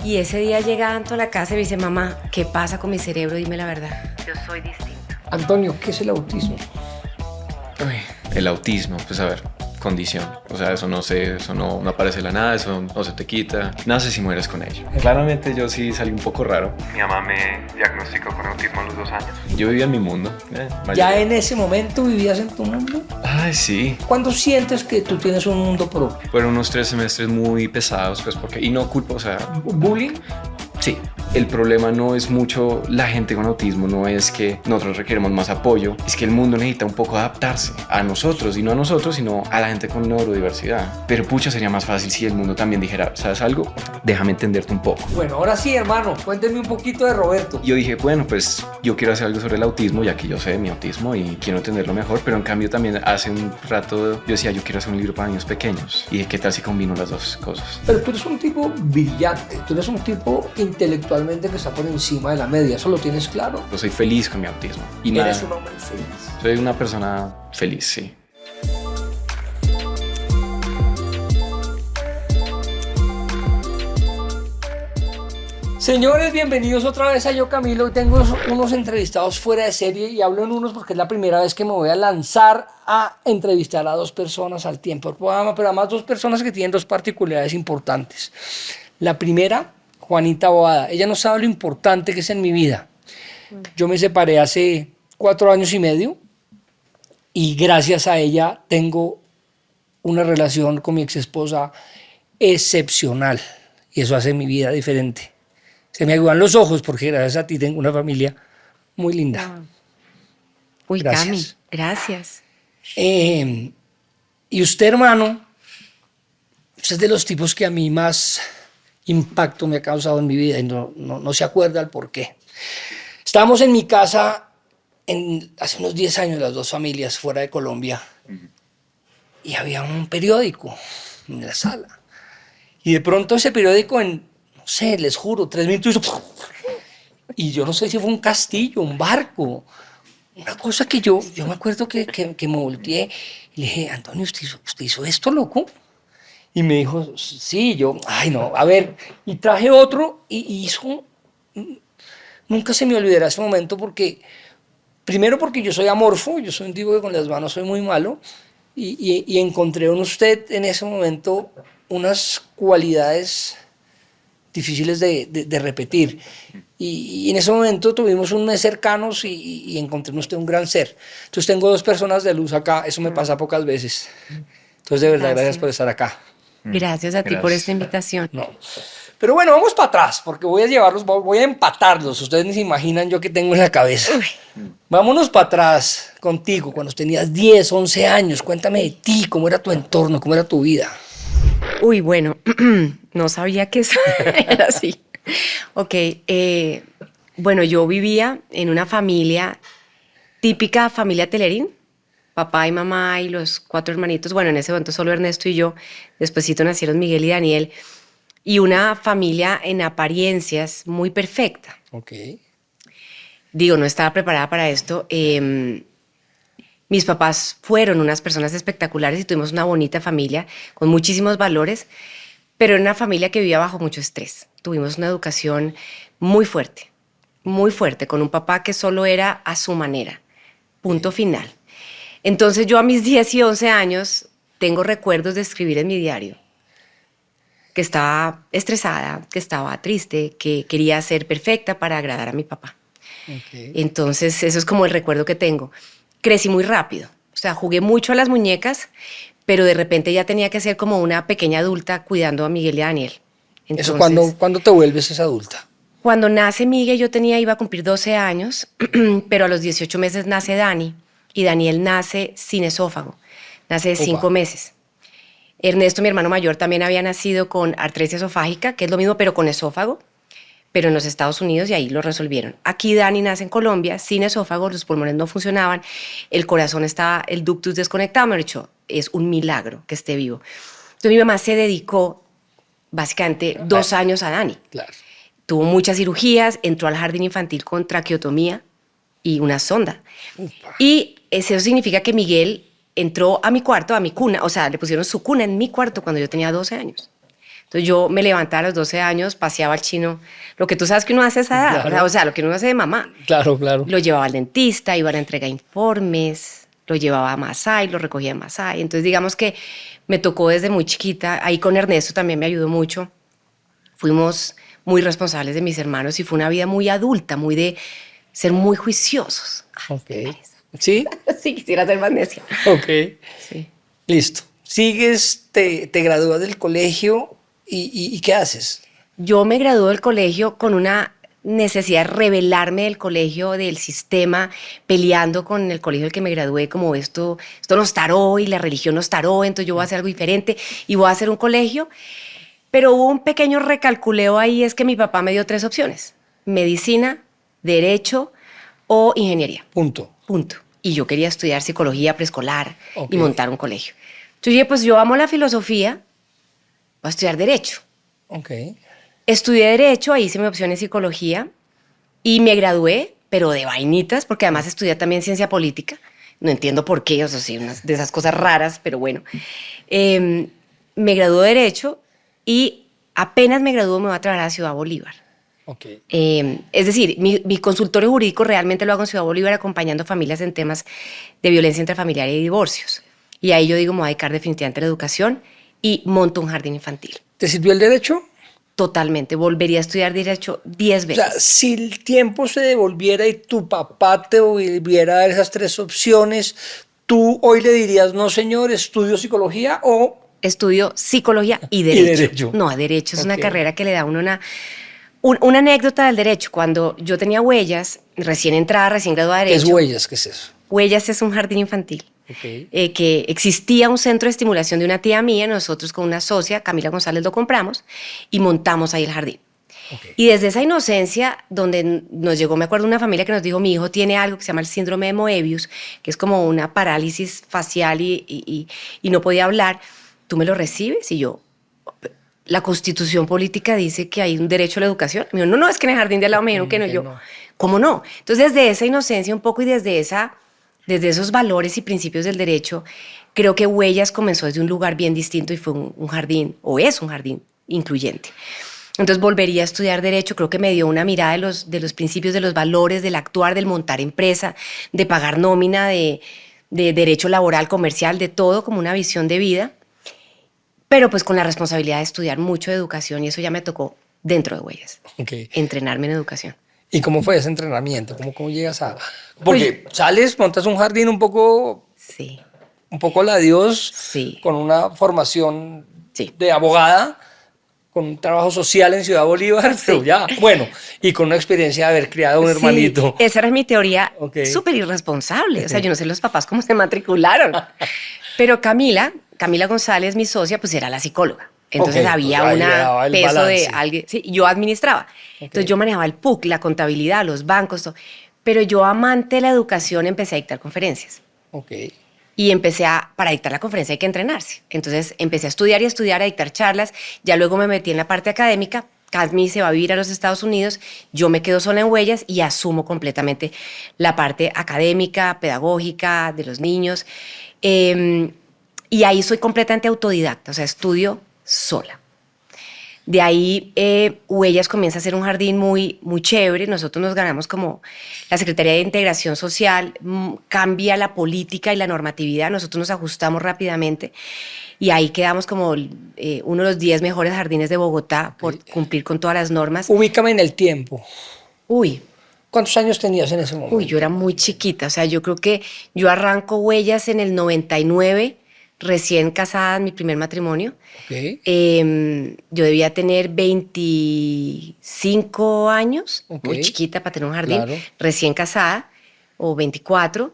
Y ese día llega Anto a la casa y me dice, mamá, ¿qué pasa con mi cerebro? Dime la verdad. Yo soy distinto. Antonio, ¿qué es el autismo? Uy, el autismo, pues a ver, condición. O sea, eso no aparece de la nada, eso no se te quita. Naces y mueres con ello. Claramente yo sí salí un poco raro. Mi mamá me diagnosticó con autismo a los 2 años. Yo vivía en mi mundo. ¿Ya en ese momento vivías en tu mundo? Ay, sí. ¿Cuándo sientes que tú tienes un mundo propio? Fueron unos 3 semestres muy pesados, pues porque... Y no culpo, o sea... ¿Bullying? Sí, el problema no es mucho la gente con autismo, no es que nosotros requeremos más apoyo, es que el mundo necesita un poco adaptarse a nosotros, y no a nosotros, sino a la gente con neurodiversidad. Pero pucha, sería más fácil si el mundo también dijera, ¿sabes algo? Déjame entenderte un poco. Bueno, ahora sí, hermano, cuénteme un poquito de Roberto. Yo dije, bueno, pues yo quiero hacer algo sobre el autismo, ya que yo sé de mi autismo y quiero entenderlo mejor, pero en cambio también hace un rato yo decía, yo quiero hacer un libro para niños pequeños. Y dije, ¿qué tal si combino las dos cosas? Pero tú eres un tipo brillante, tú eres un tipo intelectualmente que está por encima de la media, ¿eso lo tienes claro? Yo soy feliz con mi autismo. Y Eres un hombre feliz. Soy una persona feliz, sí. Señores, bienvenidos otra vez a Yo Camilo. Hoy tengo unos entrevistados fuera de serie y hablo en unos porque es la primera vez que me voy a lanzar a entrevistar a 2 personas al tiempo del programa, pero además 2 personas que tienen 2 particularidades importantes. La primera, Juanita Boada. Ella no sabe lo importante que es en mi vida. Yo me separé hace 4 años y medio y gracias a ella tengo una relación con mi exesposa excepcional y eso hace mi vida diferente. Se me aguan los ojos porque gracias a ti tengo una familia muy linda. Wow. Uy, Gracias. Cami, gracias. Y usted, hermano, usted es de los tipos que a mí más impacto me ha causado en mi vida y no se acuerda el por qué. Estábamos en mi casa hace unos 10 años, las 2 familias fuera de Colombia, y había un periódico en la sala. Y de pronto ese periódico no sé, les juro, 3 minutos hizo... Y yo no sé si fue un castillo, un barco, una cosa que yo me acuerdo que me volteé y le dije, Antonio, ¿usted hizo esto, loco? Y me dijo, sí, ay no, a ver, y traje otro y hizo... Nunca se me olvidará ese momento porque, primero porque yo soy amorfo, yo soy un tipo que con las manos soy muy malo, y encontré en usted en ese momento unas cualidades difíciles de repetir. Y en ese momento tuvimos un mes cercanos y encontré en usted un gran ser. Entonces tengo 2 personas de luz acá, eso me pasa pocas veces. Entonces de verdad, gracias por estar acá. Gracias a ti por esta invitación. No. Pero bueno, vamos para atrás, porque voy a empatarlos. Ustedes ni se imaginan yo qué tengo en la cabeza. Vámonos para atrás contigo, cuando tenías 10, 11 años. Cuéntame de ti, cómo era tu entorno, cómo era tu vida. Uy, bueno, no sabía que eso era así. Ok, bueno, yo vivía en una familia, típica familia Telerín, papá y mamá y los 4 hermanitos, bueno, en ese momento solo Ernesto y yo, despuesito nacieron Miguel y Daniel, y una familia en apariencias muy perfecta. Ok. Digo, no estaba preparada para esto. Mis papás fueron unas personas espectaculares y tuvimos una bonita familia con muchísimos valores, pero era una familia que vivía bajo mucho estrés. Tuvimos una educación muy fuerte, con un papá que solo era a su manera, punto final. Entonces yo a mis 10 y 11 años tengo recuerdos de escribir en mi diario que estaba estresada, que estaba triste, que quería ser perfecta para agradar a mi papá. Okay. Entonces eso es como el recuerdo que tengo. Crecí muy rápido, o sea, jugué mucho a las muñecas, pero de repente ya tenía que ser como una pequeña adulta cuidando a Miguel y a Daniel. Entonces, ¿Eso cuándo te vuelves esa adulta? Cuando nace Miguel iba a cumplir 12 años, pero a los 18 meses nace Dani, y Daniel nace sin esófago, nace de 5 meses. Ernesto, mi hermano mayor, también había nacido con artritis esofágica, que es lo mismo, pero con esófago, pero en los Estados Unidos, y ahí lo resolvieron. Aquí Dani nace en Colombia, sin esófago, los pulmones no funcionaban, el corazón estaba, el ductus desconectado, me lo he dicho, es un milagro que esté vivo. Entonces mi mamá se dedicó básicamente 2 años a Dani. Claro. Tuvo muchas cirugías, entró al jardín infantil con traqueotomía y una sonda. Upa. Y eso significa que Miguel entró a mi cuarto, a mi cuna, o sea, le pusieron su cuna en mi cuarto cuando yo tenía 12 años. Entonces yo me levantaba a los 12 años, paseaba al chino, lo que tú sabes que uno hace a esa edad, Claro. o sea, lo que uno hace de mamá. Claro, claro. Lo llevaba al dentista, iba a la entrega de informes, lo llevaba a Masai, lo recogía en Masai. Entonces digamos que me tocó desde muy chiquita, ahí con Ernesto también me ayudó mucho. Fuimos muy responsables de mis hermanos y fue una vida muy adulta, muy de ser muy juiciosos. Ok. ¿Sí? Sí, quisiera ser más necia. Ok. Sí. Listo. Sigues, te gradúas del colegio y ¿qué haces? Yo me gradué del colegio con una necesidad de rebelarme del colegio, del sistema, peleando con el colegio del que me gradué, como esto nos taró y la religión nos taró, entonces yo voy a hacer algo diferente y voy a hacer un colegio. Pero hubo un pequeño recalculeo ahí, es que mi papá me dio 3 opciones: medicina, derecho o ingeniería. Punto. Punto. Y yo quería estudiar psicología preescolar Ok. y montar un colegio. Entonces dije, pues yo amo la filosofía, voy a estudiar derecho. Ok. Estudié derecho, ahí hice mi opción en psicología y me gradué, pero de vainitas, porque además estudié también ciencia política. No entiendo por qué, o sea, sí, unas de esas cosas raras, pero bueno. Me gradué de derecho y apenas me graduó me voy a trabajar a Ciudad Bolívar. Ok. Es decir, mi consultorio jurídico realmente lo hago en Ciudad Bolívar acompañando familias en temas de violencia intrafamiliar y divorcios. Y ahí yo digo, me voy a dedicar definitivamente a la educación y monto un jardín infantil. ¿Te sirvió el derecho? Totalmente, volvería a estudiar derecho 10 O veces. sea, si el tiempo se devolviera y tu papá te volviera a dar esas 3 opciones, ¿tú hoy le dirías, no señor, estudio psicología o...? Estudio psicología y derecho. derecho. No, derecho es una Ok. carrera que le da a uno una anécdota del derecho. Cuando yo tenía Huellas, recién entrada, recién graduada de ¿Qué es derecho. huellas? ¿Qué es eso? Huellas es un jardín infantil. Ok. Que existía un centro de estimulación de una tía mía, nosotros con una socia, Camila González, lo compramos y montamos ahí el jardín. Ok. Y desde esa inocencia, donde nos llegó, me acuerdo, una familia que nos dijo, mi hijo tiene algo que se llama el síndrome de Moebius, que es como una parálisis facial y no podía hablar, ¿tú me lo recibes? Y yo, la Constitución política dice que hay un derecho a la educación. Me dijo, no, es que en el jardín de al lado me dijeron que no. Que Yo, no. ¿cómo no? Entonces, desde esa inocencia un poco y desde esos valores y principios del derecho, creo que Huellas comenzó desde un lugar bien distinto y fue un jardín, o es un jardín incluyente. Entonces volvería a estudiar derecho, creo que me dio una mirada de los principios, de los valores, del actuar, del montar empresa, de pagar nómina, de derecho laboral, comercial, de todo, como una visión de vida, pero pues con la responsabilidad de estudiar mucho de educación y eso ya me tocó dentro de Huellas, Ok. entrenarme en educación. ¿Y cómo fue ese entrenamiento? ¿Cómo llegas a...? Porque sales, montas un jardín un poco Sí, la Dios, sí. con una formación Sí. de abogada, con un trabajo social en Ciudad Bolívar, pero ya, bueno, y con una experiencia de haber criado un hermanito. Sí, esa era mi teoría, Ok. súper irresponsable. O sea, yo no sé los papás cómo se matricularon. Pero Camila González, mi socia, pues era la psicóloga. Entonces Ok, había pues ahí un le daba el peso balance. de alguien. Sí, yo administraba. Entonces yo manejaba el PUC, la contabilidad, los bancos, todo. Pero yo, amante de la educación, empecé a dictar conferencias. Ok. Y para dictar la conferencia hay que entrenarse. Entonces empecé a estudiar y a estudiar, a dictar charlas. Ya luego me metí en la parte académica. Casmi se va a vivir a los Estados Unidos. Yo me quedo sola en Huellas y asumo completamente la parte académica, pedagógica de los niños. Y ahí soy completamente autodidacta, o sea, estudio sola. De ahí, Huellas comienza a ser un jardín muy, muy chévere. Nosotros nos ganamos como la Secretaría de Integración Social, cambia la política y la normatividad. Nosotros nos ajustamos rápidamente y ahí quedamos como uno de los 10 mejores jardines de Bogotá por cumplir con todas las normas. Ubícame en el tiempo. Uy, ¿Cuántos años tenías en ese momento? yo era muy chiquita. O sea, yo creo que yo arranco Huellas en el 99, recién casada en mi primer matrimonio. Ok. Yo debía tener 25 años, Ok. muy chiquita para tener un jardín, Claro. recién casada, o 24.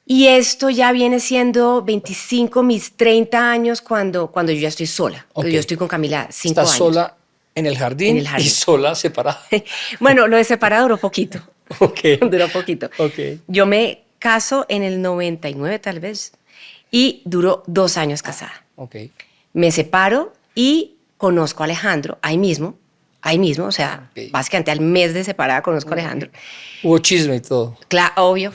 Y esto ya viene siendo 25, mis 30 años cuando yo ya estoy sola. Ok. Yo estoy con Camila 5 Estás años. sola en el jardín, En el jardín. y sola separada. Bueno, lo de separado duró poquito. Ok. Duró poquito. Ok. Yo me caso en el 99 tal vez y duró 2 años casada. Ok. Me separo y conozco a Alejandro ahí mismo, o sea, Ok. básicamente al mes de separada conozco a Alejandro. Hubo chisme y todo. Claro, obvio,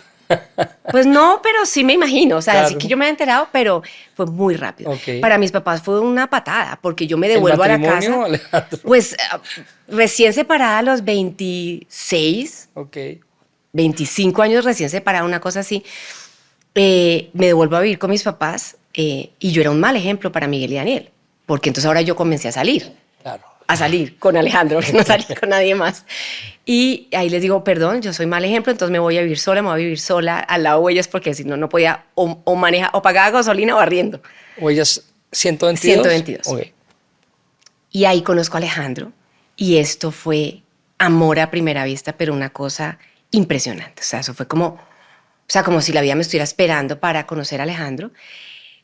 Pues no, pero sí me imagino. O sea, Claro. así que yo me he enterado, pero fue muy rápido. Ok. Para mis papás fue una patada, porque yo me ¿El devuelvo a la matrimonio, casa. Alejandro? Pues recién separada a los 26, Ok. 25 años recién separada, una cosa así. Me devuelvo a vivir con mis papás y yo era un mal ejemplo para Miguel y Daniel, porque entonces ahora yo comencé Claro. a salir con Alejandro, porque no salí con nadie más. Y ahí les digo, perdón, yo soy mal ejemplo, entonces me voy a vivir sola, me voy a vivir sola al lado de ellas, porque si no, no podía o manejar, o pagaba gasolina o arriendo. ¿Huellas 122? 122. Ok. Y ahí conozco a Alejandro y esto fue amor a primera vista, pero una cosa impresionante. O sea, eso fue como, o sea, como si la vida me estuviera esperando para conocer a Alejandro.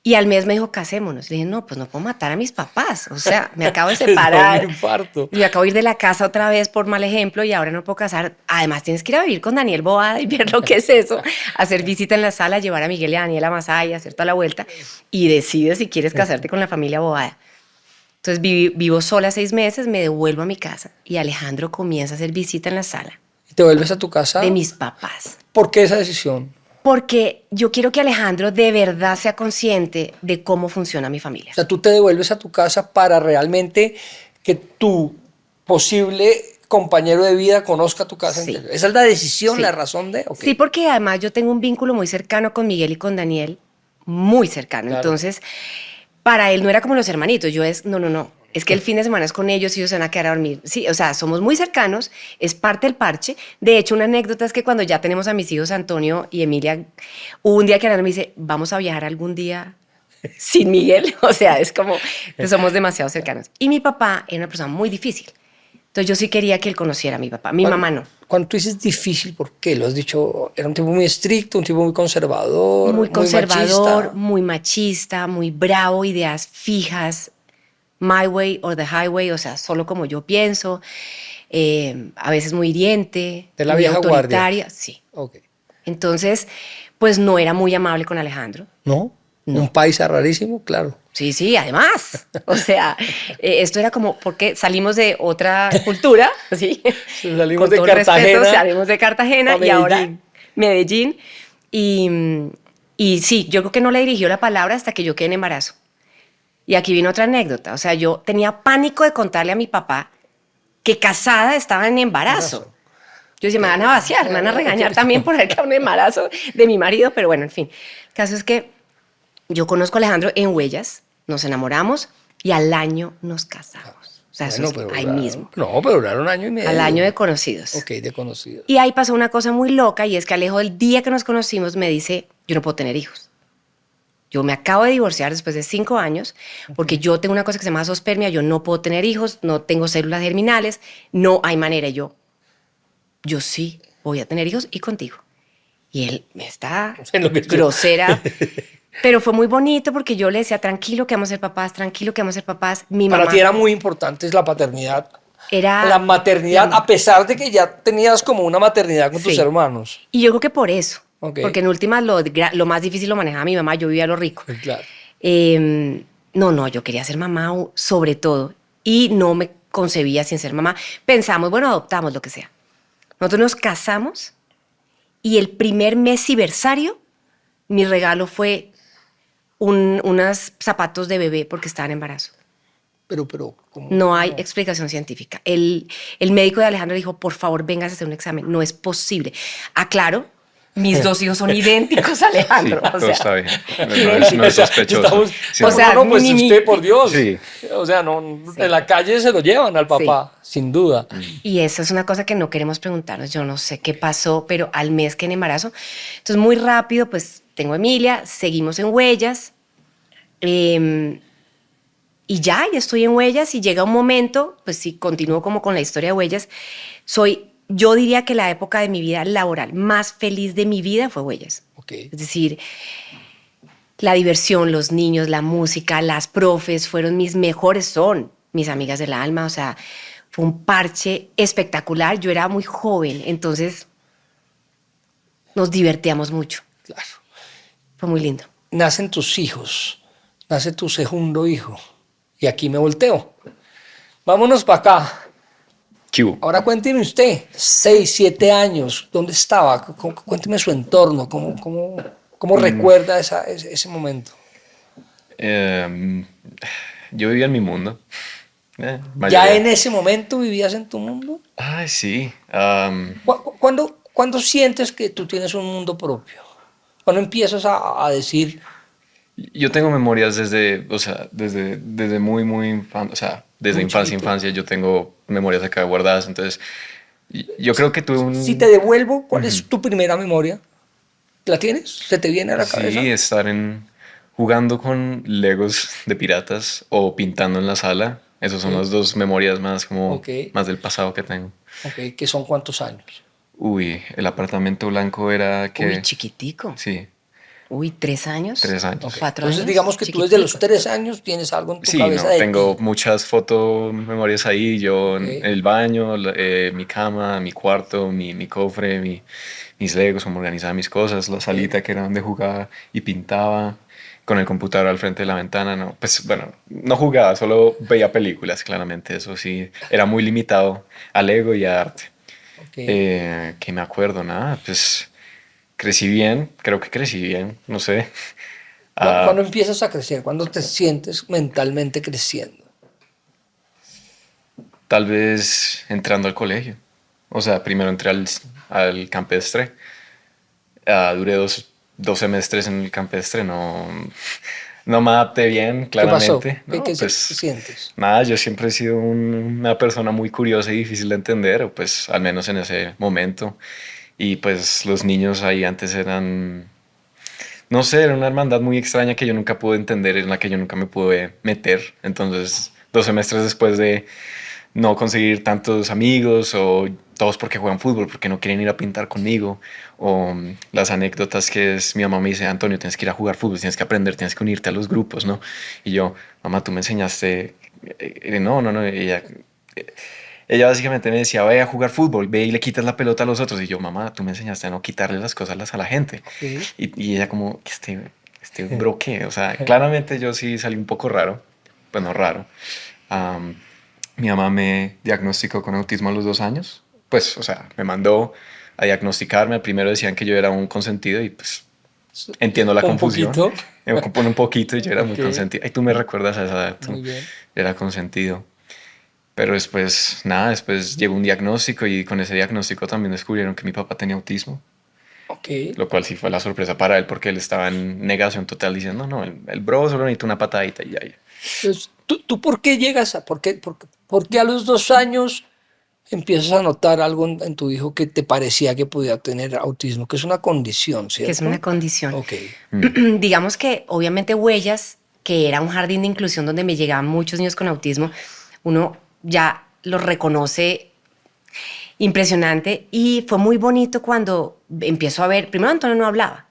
Y al mes me dijo, casémonos. Le dije, no, pues no puedo matar a mis papás. O sea, me acabo de Les da un separar. infarto. Y me acabo de ir de la casa otra vez por mal ejemplo y ahora no puedo casar. Además, tienes que ir a vivir con Daniel Boada y ver lo que es eso. Hacer visita en la sala, llevar a Miguel y a Daniel a Masaya, hacer toda la vuelta. Y decides si quieres casarte con la familia Boada. Entonces vivo sola 6 meses, me devuelvo a mi casa y Alejandro comienza a hacer visita en la sala ¿Y te vuelves a tu casa? de mis papás. ¿Por qué esa decisión? Porque yo quiero que Alejandro de verdad sea consciente de cómo funciona mi familia. O sea, tú te devuelves a tu casa para realmente que tu posible compañero de vida conozca tu casa. Sí. Esa es la decisión, Sí. la razón de... ok. Sí, porque además yo tengo un vínculo muy cercano con Miguel y con Daniel, muy cercano. Claro. Entonces, para él no era como los hermanitos, yo es, no. Es que el fin de semana es con ellos y ellos se van a quedar a dormir. Sí, o sea, somos muy cercanos, es parte del parche. De hecho, una anécdota es que cuando ya tenemos a mis hijos Antonio y Emilia, hubo un día que Ana me dice, vamos a viajar algún día sin Miguel. O sea, es como que somos demasiado cercanos. Y mi papá era una persona muy difícil. Entonces yo sí quería que él conociera a mi papá. Mi mamá no. Cuando tú dices difícil, ¿por qué? Lo has dicho, era un tipo muy estricto, un tipo muy conservador, Muy conservador, machista. muy machista, muy bravo, ideas fijas, my way or the highway, o sea, solo como yo pienso, a veces muy hiriente, De la muy vieja autoritaria, guardia. sí. Ok. Entonces, pues no era muy amable con Alejandro. ¿No? No. Un paisa rarísimo, claro. Sí, además. O sea, esto era como porque salimos de otra cultura, ¿sí? Salimos Con de todo el respeto, Cartagena salimos de Cartagena a y ahora Medellín. Medellín. Y sí, yo creo que no le dirigió la palabra hasta que yo quedé en embarazo. Y aquí viene otra anécdota. O sea, yo tenía pánico de contarle a mi papá que casada estaba en embarazo. Yo decía, me van a vaciar, me van a regañar también por haber quedado en embarazo de mi marido, pero bueno, en fin. El caso es que yo conozco a Alejandro en Huellas, nos enamoramos y al año nos casamos. O sea, Bueno, eso es pero ahí duraron- mismo, No, pero duraron 1 año y medio. al año de conocidos. Ok, de conocidos. Y ahí pasó una cosa muy loca y es que Alejo, el día que nos conocimos, me dice, yo no puedo tener hijos. Yo me acabo de divorciar después de 5 años porque yo tengo una cosa que se llama zoospermia, yo no puedo tener hijos, no tengo células germinales, no hay manera. Y yo sí voy a tener hijos y contigo. Y él me está Enloqueció. grosera, pero fue muy bonito porque yo le decía, tranquilo que vamos a ser papás, tranquilo que vamos a ser papás. Mi Para mamá ti era muy importante la paternidad. era... La maternidad, a pesar de que ya tenías como una maternidad con tus Sí. hermanos. Y yo creo que por eso, Ok. porque en últimas lo más difícil lo manejaba mi mamá, yo vivía lo rico. Claro. No, yo quería ser mamá sobre todo y no me concebía sin ser mamá. Pensamos, bueno, adoptamos lo que sea. Nosotros nos casamos y el primer mesiversario, mi regalo fue unos zapatos de bebé porque estaba en embarazo. Pero, ¿cómo? No hay explicación científica. El médico de Alejandro dijo, por favor, vengas a hacer un examen. No es posible. Aclaro, mis 2 hijos son idénticos a Alejandro. Sí, o todo sea, está bien. No idénticos. es sospechoso. Estamos- Sí. O sea, no, pues ni- usted, por Dios. Sí. O sea, no, en la calle se lo llevan al papá, sin duda. Y eso es una cosa que no queremos preguntarnos. Yo no sé qué pasó, pero al mes que en embarazo. Entonces, muy rápido, pues tengo a Emilia, seguimos en Huellas. Y ya estoy en Huellas y llega un momento, pues si continúo como con la historia de Huellas, yo diría que la época de mi vida laboral más feliz de mi vida fue Huellas. Ok. Es decir, la diversión, los niños, la música, las profes fueron son mis amigas del alma, o sea, fue un parche espectacular. Yo era muy joven, entonces nos divertíamos mucho. Claro. Fue muy lindo. Nacen tus hijos, nace tu segundo hijo. Y aquí me volteo. Vámonos para acá. ¿Qué hubo? Ahora cuénteme usted, 6, 7 años, ¿dónde estaba? Cuénteme su entorno, ¿cómo recuerda ese momento? Em, yo vivía en mi mundo. ¿Ya Mayoría. en ese momento vivías en tu mundo? Ay, sí. ¿Cuándo sientes que tú tienes un mundo propio? ¿Cuándo empiezas a decir, Yo tengo memorias desde, o sea, desde o sea, desde muy infancia, chiquito? infancia, yo tengo memorias acá guardadas. Entonces, yo creo que tuve Si te devuelvo, ¿cuál Ujú. es tu primera memoria? ¿La tienes? ¿Se te viene a la cabeza? Sí, estar jugando con Legos de piratas o pintando en la sala. Esas son Ok, las dos memorias ok, más del pasado que tengo. ok, ¿qué son cuántos años? Uy, el apartamento blanco era Uy, que, chiquitico. sí, Uy, 3 años, 3 años. Ok, 4 años, entonces digamos que tú desde los chiquitico. 3 años tienes algo en tu Sí, cabeza no, de tengo ti. muchas fotos, memorias ahí, yo Ok, en el baño, mi cama, mi cuarto, mi cofre, mis legos, cómo organizaba mis cosas, la ok, salita que era donde jugaba y pintaba, con el computador al frente de la ventana, no, pues bueno, no jugaba, solo veía películas, claramente, eso sí, era muy limitado a Lego y a arte. ok. Que me acuerdo, nada, pues crecí bien, creo que crecí bien, no sé. ¿Cuándo Ah, empiezas a crecer? ¿Cuándo te sientes mentalmente creciendo? Tal vez entrando al colegio. O sea, primero entré al campestre. Duré dos semestres en el campestre. No, no me adapté bien, ¿Qué pasó? claramente. ¿Qué, No, qué pues sientes? nada, yo siempre he sido una persona muy curiosa y difícil de entender, o pues al menos en ese momento. Y pues los niños ahí antes eran, no sé, era una hermandad muy extraña que yo nunca pude entender, en la que yo nunca me pude meter. Entonces, 2 semestres después de no conseguir tantos amigos o todos porque juegan fútbol, porque no quieren ir a pintar conmigo, o las anécdotas que es mi mamá me dice, Antonio, tienes que ir a jugar fútbol, tienes que aprender, tienes que unirte a los grupos, ¿no? Y yo, mamá, tú me enseñaste, no, no, no, ella básicamente me decía, ve a jugar fútbol, ve y le quitas la pelota a los otros. Y yo, mamá, tú me enseñaste a no quitarle las cosas a la gente. Ok. Y ella como, este bro, ¿qué? O sea, claramente yo sí salí un poco raro, pues no raro. Am, Mi mamá me diagnosticó con autismo a los 2 años. Pues, o sea, me mandó a diagnosticarme. Al primero decían que yo era un consentido y pues entiendo la Un confusión. poquito. Me compone un poquito y yo era muy Ok, consentido. Y tú me recuerdas a esa edad, tú muy bien. era consentido. Pero después, nada, después llegó un diagnóstico y con ese diagnóstico también descubrieron que mi papá tenía autismo, Ok. lo cual sí fue la sorpresa para él porque él estaba en negación total diciendo, no, el bro solo necesita una patadita y ya. Entonces, ¿tú por qué llegas a, por qué a los 2 años empiezas a notar algo en tu hijo que te parecía que podía tener autismo, que es una condición, Que es una ¿cierto? condición. Ok, Digamos que obviamente Huellas, que era un jardín de inclusión donde me llegaban muchos niños con autismo, uno ya los reconoce impresionante y fue muy bonito cuando empiezo a ver, primero Antonio no hablaba,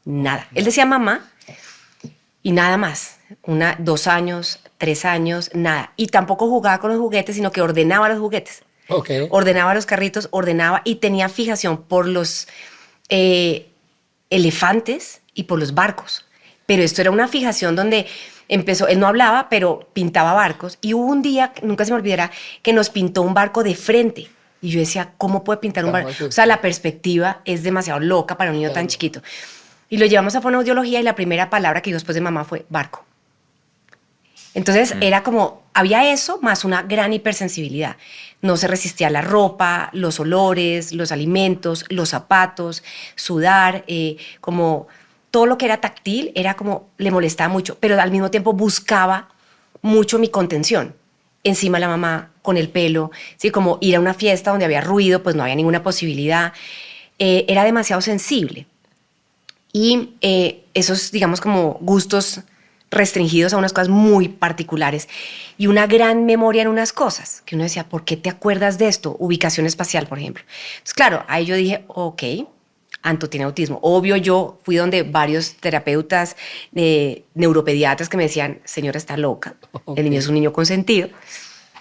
nada. Él decía mamá y nada más. 2 años, 3 años, nada. Y tampoco jugaba con los juguetes, sino que ordenaba los juguetes. ok. Ordenaba los carritos, ordenaba y tenía fijación por los elefantes y por los barcos. Pero esto era una fijación donde empezó, él no hablaba, pero pintaba barcos. Y hubo un día, nunca se me olvidará, que nos pintó un barco de frente. Y yo decía, ¿cómo puede pintar un barco? O sea, la perspectiva es demasiado loca para un niño tan Claro. chiquito. Y lo llevamos a fonoaudiología y la primera palabra que dijo después de mamá fue barco. Entonces era como, había eso más una gran hipersensibilidad. No se resistía a la ropa, los olores, los alimentos, los zapatos, sudar, como todo lo que era táctil era como, le molestaba mucho, pero al mismo tiempo buscaba mucho mi contención. Encima de la mamá, con el pelo, ¿sí? Como ir a una fiesta donde había ruido, pues no había ninguna posibilidad. Era demasiado sensible. Y esos, digamos, como gustos restringidos a unas cosas muy particulares y una gran memoria en unas cosas, que uno decía, ¿por qué te acuerdas de esto? Ubicación espacial, por ejemplo. Entonces, claro, ahí yo dije, ok, Anto tiene autismo. Obvio, yo fui donde varios terapeutas, neuropediatras que me decían, señora, está loca, el niño es un niño consentido.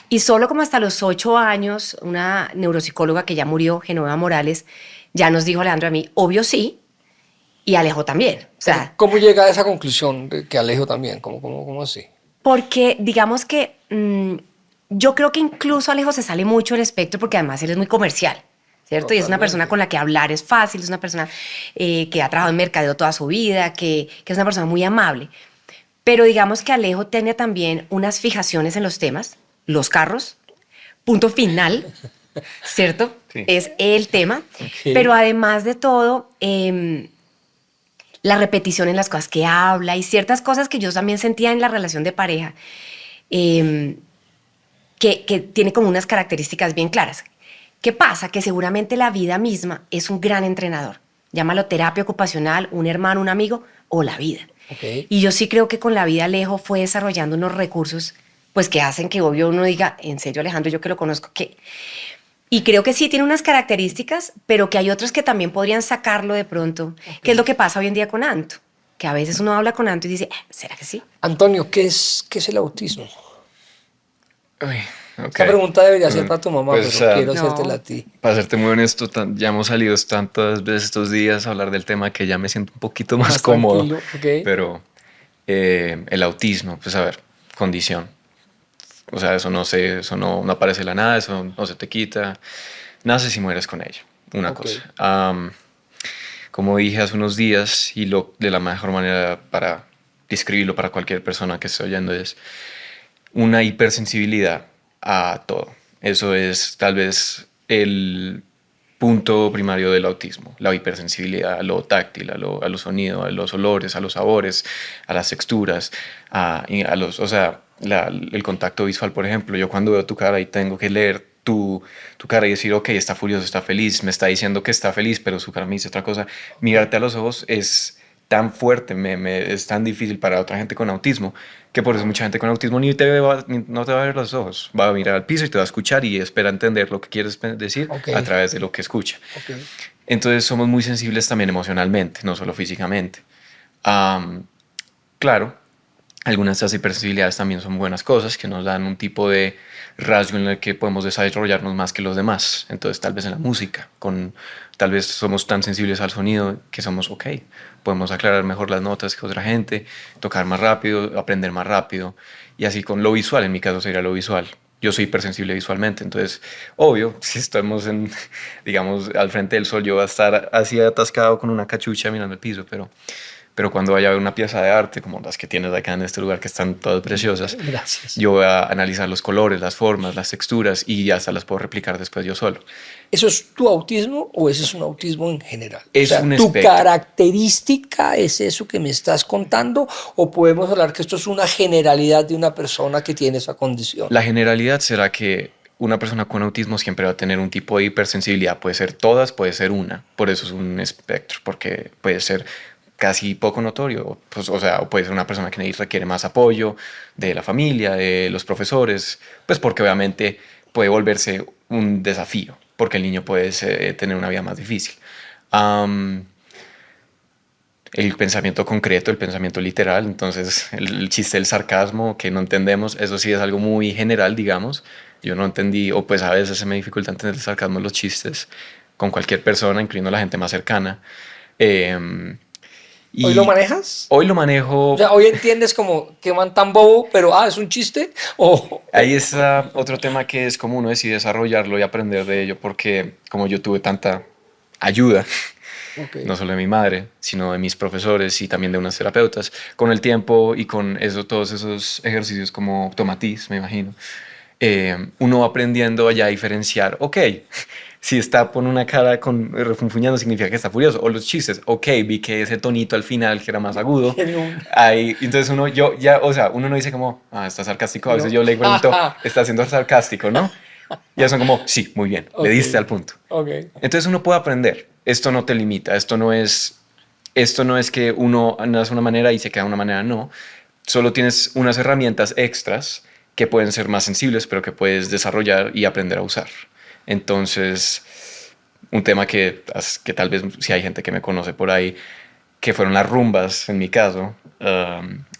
Y solo como hasta los 8 años, una neuropsicóloga que ya murió, Genoveva Morales, ya nos dijo, Alejandro, a mí, obvio sí, y Alejo también. O sea, ¿Cómo llega a esa conclusión de que Alejo también? ¿Cómo así? porque digamos que yo creo que incluso Alejo se sale mucho del espectro porque además él es muy comercial, ¿cierto? Y es una persona con la que hablar es fácil, es una persona que ha trabajado en mercadeo toda su vida, que es una persona muy amable. Pero digamos que Alejo tiene también unas fijaciones en los temas, los carros, punto final, ¿cierto? Sí. Es el tema. Ok. Pero además de todo, la repetición en las cosas que habla y ciertas cosas que yo también sentía en la relación de pareja, que tiene como unas características bien claras. ¿Qué pasa? Que seguramente la vida misma es un gran entrenador. Llámalo terapia ocupacional, un hermano, un amigo o la vida. Ok. Y yo sí creo que con la vida Alejo fue desarrollando unos recursos pues que hacen que obvio uno diga, en serio Alejandro, yo que lo conozco, ¿qué? Y creo que sí tiene unas características, pero que hay otras que también podrían sacarlo de pronto, que es lo que pasa hoy en día con Anto, que a veces uno habla con Anto y dice, ¿será que sí? Antonio, qué es el autismo? Uy, ok. Esta pregunta debería ser para tu mamá, Pues, pero quiero no. hacértela a ti. Para serte muy honesto, ya hemos salido tantas veces estos días a hablar del tema que ya me siento un poquito más cómodo. tranquilo, ok. Pero el autismo, pues a ver, condición. O sea, eso no aparece de la nada, eso no se te quita. Naces y mueres con ello, una Ok. cosa. Como dije hace unos días, y de la mejor manera para describirlo para cualquier persona que esté oyendo es una hipersensibilidad a todo. Eso es tal vez el punto primario del autismo, la hipersensibilidad a lo táctil, a los sonidos, a los olores, a los sabores, a las texturas, o sea, el contacto visual, por ejemplo. Yo cuando veo tu cara y tengo que leer tu cara y decir, ok, está furioso, está feliz, me está diciendo que está feliz, pero su cara me dice otra cosa. Mirarte a los ojos es tan fuerte, es tan difícil para otra gente con autismo, que por eso mucha gente con autismo no te va a ver los ojos, va a mirar al piso y te va a escuchar y espera entender lo que quieres decir Ok. a través de lo que escucha. Ok. Entonces somos muy sensibles también emocionalmente, no solo físicamente. Claro, algunas de estas hipersensibilidades también son buenas cosas que nos dan un tipo de rasgo en el que podemos desarrollarnos más que los demás. Entonces, tal vez en la música, tal vez somos tan sensibles al sonido que somos, ok, podemos aclarar mejor las notas que otra gente, tocar más rápido, aprender más rápido. Y así con lo visual, en mi caso sería lo visual. Yo soy hipersensible visualmente, entonces, obvio, si estamos digamos, al frente del sol, yo voy a estar así atascado con una cachucha mirando el piso, pero cuando vaya a ver una pieza de arte, como las que tienes acá en este lugar, que están todas preciosas, Gracias. yo voy a analizar los colores, las formas, las texturas y hasta las puedo replicar después yo solo. ¿Eso es tu autismo o ese es un autismo en general? Es o sea, un ¿tu espectro. característica es eso que me estás contando o podemos hablar que esto es una generalidad de una persona que tiene esa condición? La generalidad será que una persona con autismo siempre va a tener un tipo de hipersensibilidad. Puede ser todas, puede ser una. Por eso es un espectro, porque puede ser casi poco notorio, pues, o sea, o puede ser una persona que requiere más apoyo de la familia, de los profesores, pues porque obviamente puede volverse un desafío, porque el niño puede tener una vida más difícil. El pensamiento concreto, el pensamiento literal, entonces el chiste del sarcasmo que no entendemos, eso sí es algo muy general, digamos. Yo no entendí, o pues a veces se me dificulta entender el sarcasmo en los chistes con cualquier persona, incluyendo a la gente más cercana. Y ¿Hoy lo manejas? Hoy lo manejo. O sea, hoy entiendes como que man tan bobo, pero es un chiste. Ahí está otro tema que es como uno decide desarrollarlo y aprender de ello, porque como yo tuve tanta ayuda, Okay. no solo de mi madre, sino de mis profesores y también de unas terapeutas, con el tiempo y con todos esos ejercicios como Tomatis, me imagino, uno va aprendiendo ya a diferenciar, ok, si está con una cara refunfuñando significa que está furioso, o los chistes, ok, vi que ese tonito al final que era más agudo, ahí, entonces uno no dice como, está sarcástico, a veces yo le pregunto, está siendo sarcástico, ¿no? Y ya son como, sí, muy bien, le diste al punto. Okay. Entonces uno puede aprender, esto no te limita, esto no es que uno nace de una manera y se queda de una manera, no, solo tienes unas herramientas extras que pueden ser más sensibles, pero que puedes desarrollar y aprender a usar. Entonces, un tema que tal vez si hay gente que me conoce por ahí, que fueron las rumbas en mi caso.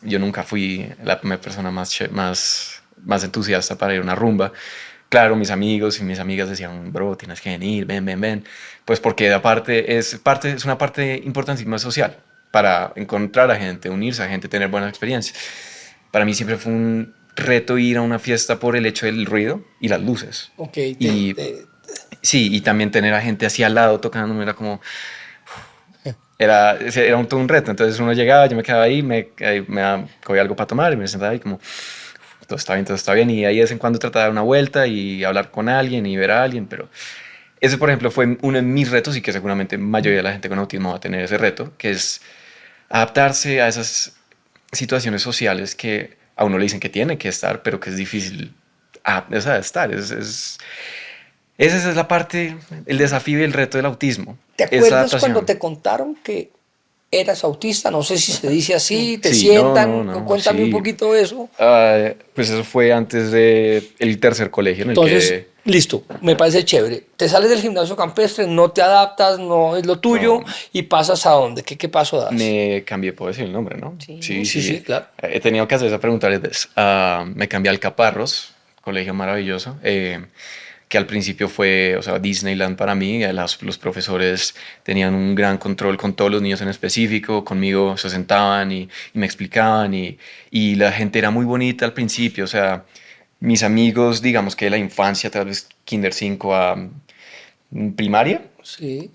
Yo nunca fui la persona más entusiasta para ir a una rumba. Claro, mis amigos y mis amigas decían, bro, tienes que venir, ven. Pues porque aparte es una parte importantísima social para encontrar a gente, unirse a gente, tener buenas experiencias. Para mí siempre fue reto ir a una fiesta por el hecho del ruido y las luces. Ok, Y sí, y también tener a gente así al lado tocándome era como... Era todo un reto. Entonces uno llegaba, yo me quedaba ahí, cogía algo para tomar y me sentaba ahí como... Todo está bien, todo está bien. Y ahí de vez en cuando trataba de dar una vuelta y hablar con alguien y ver a alguien, pero... Ese, por ejemplo, fue uno de mis retos y que seguramente la mayoría de la gente con autismo va a tener ese reto, que es adaptarse a esas situaciones sociales que a uno le dicen que tiene que estar, pero que es difícil estar. Esa es la parte, el desafío y el reto del autismo. ¿Te Esa acuerdas adaptación. cuando te contaron que eras autista? No sé si se dice así, te Sí, sientan. no, Cuéntame un sí. poquito de eso. Pues eso fue antes del tercer colegio en el Entonces, que... listo, me parece chévere. Te sales del gimnasio campestre, no te adaptas, no es lo tuyo, No. y pasas a dónde, ¿qué paso das? Me cambié, puedo decir el nombre, ¿no? Sí. Sí, claro. He tenido que hacer esa pregunta varias veces. Me cambié al Caparros, colegio maravilloso, que al principio fue, o sea, Disneyland para mí. Los profesores tenían un gran control con todos los niños en específico. Conmigo se sentaban y me explicaban y la gente era muy bonita al principio. O sea, mis amigos, digamos que de la infancia, tal vez Kinder 5 a primaria, Sí.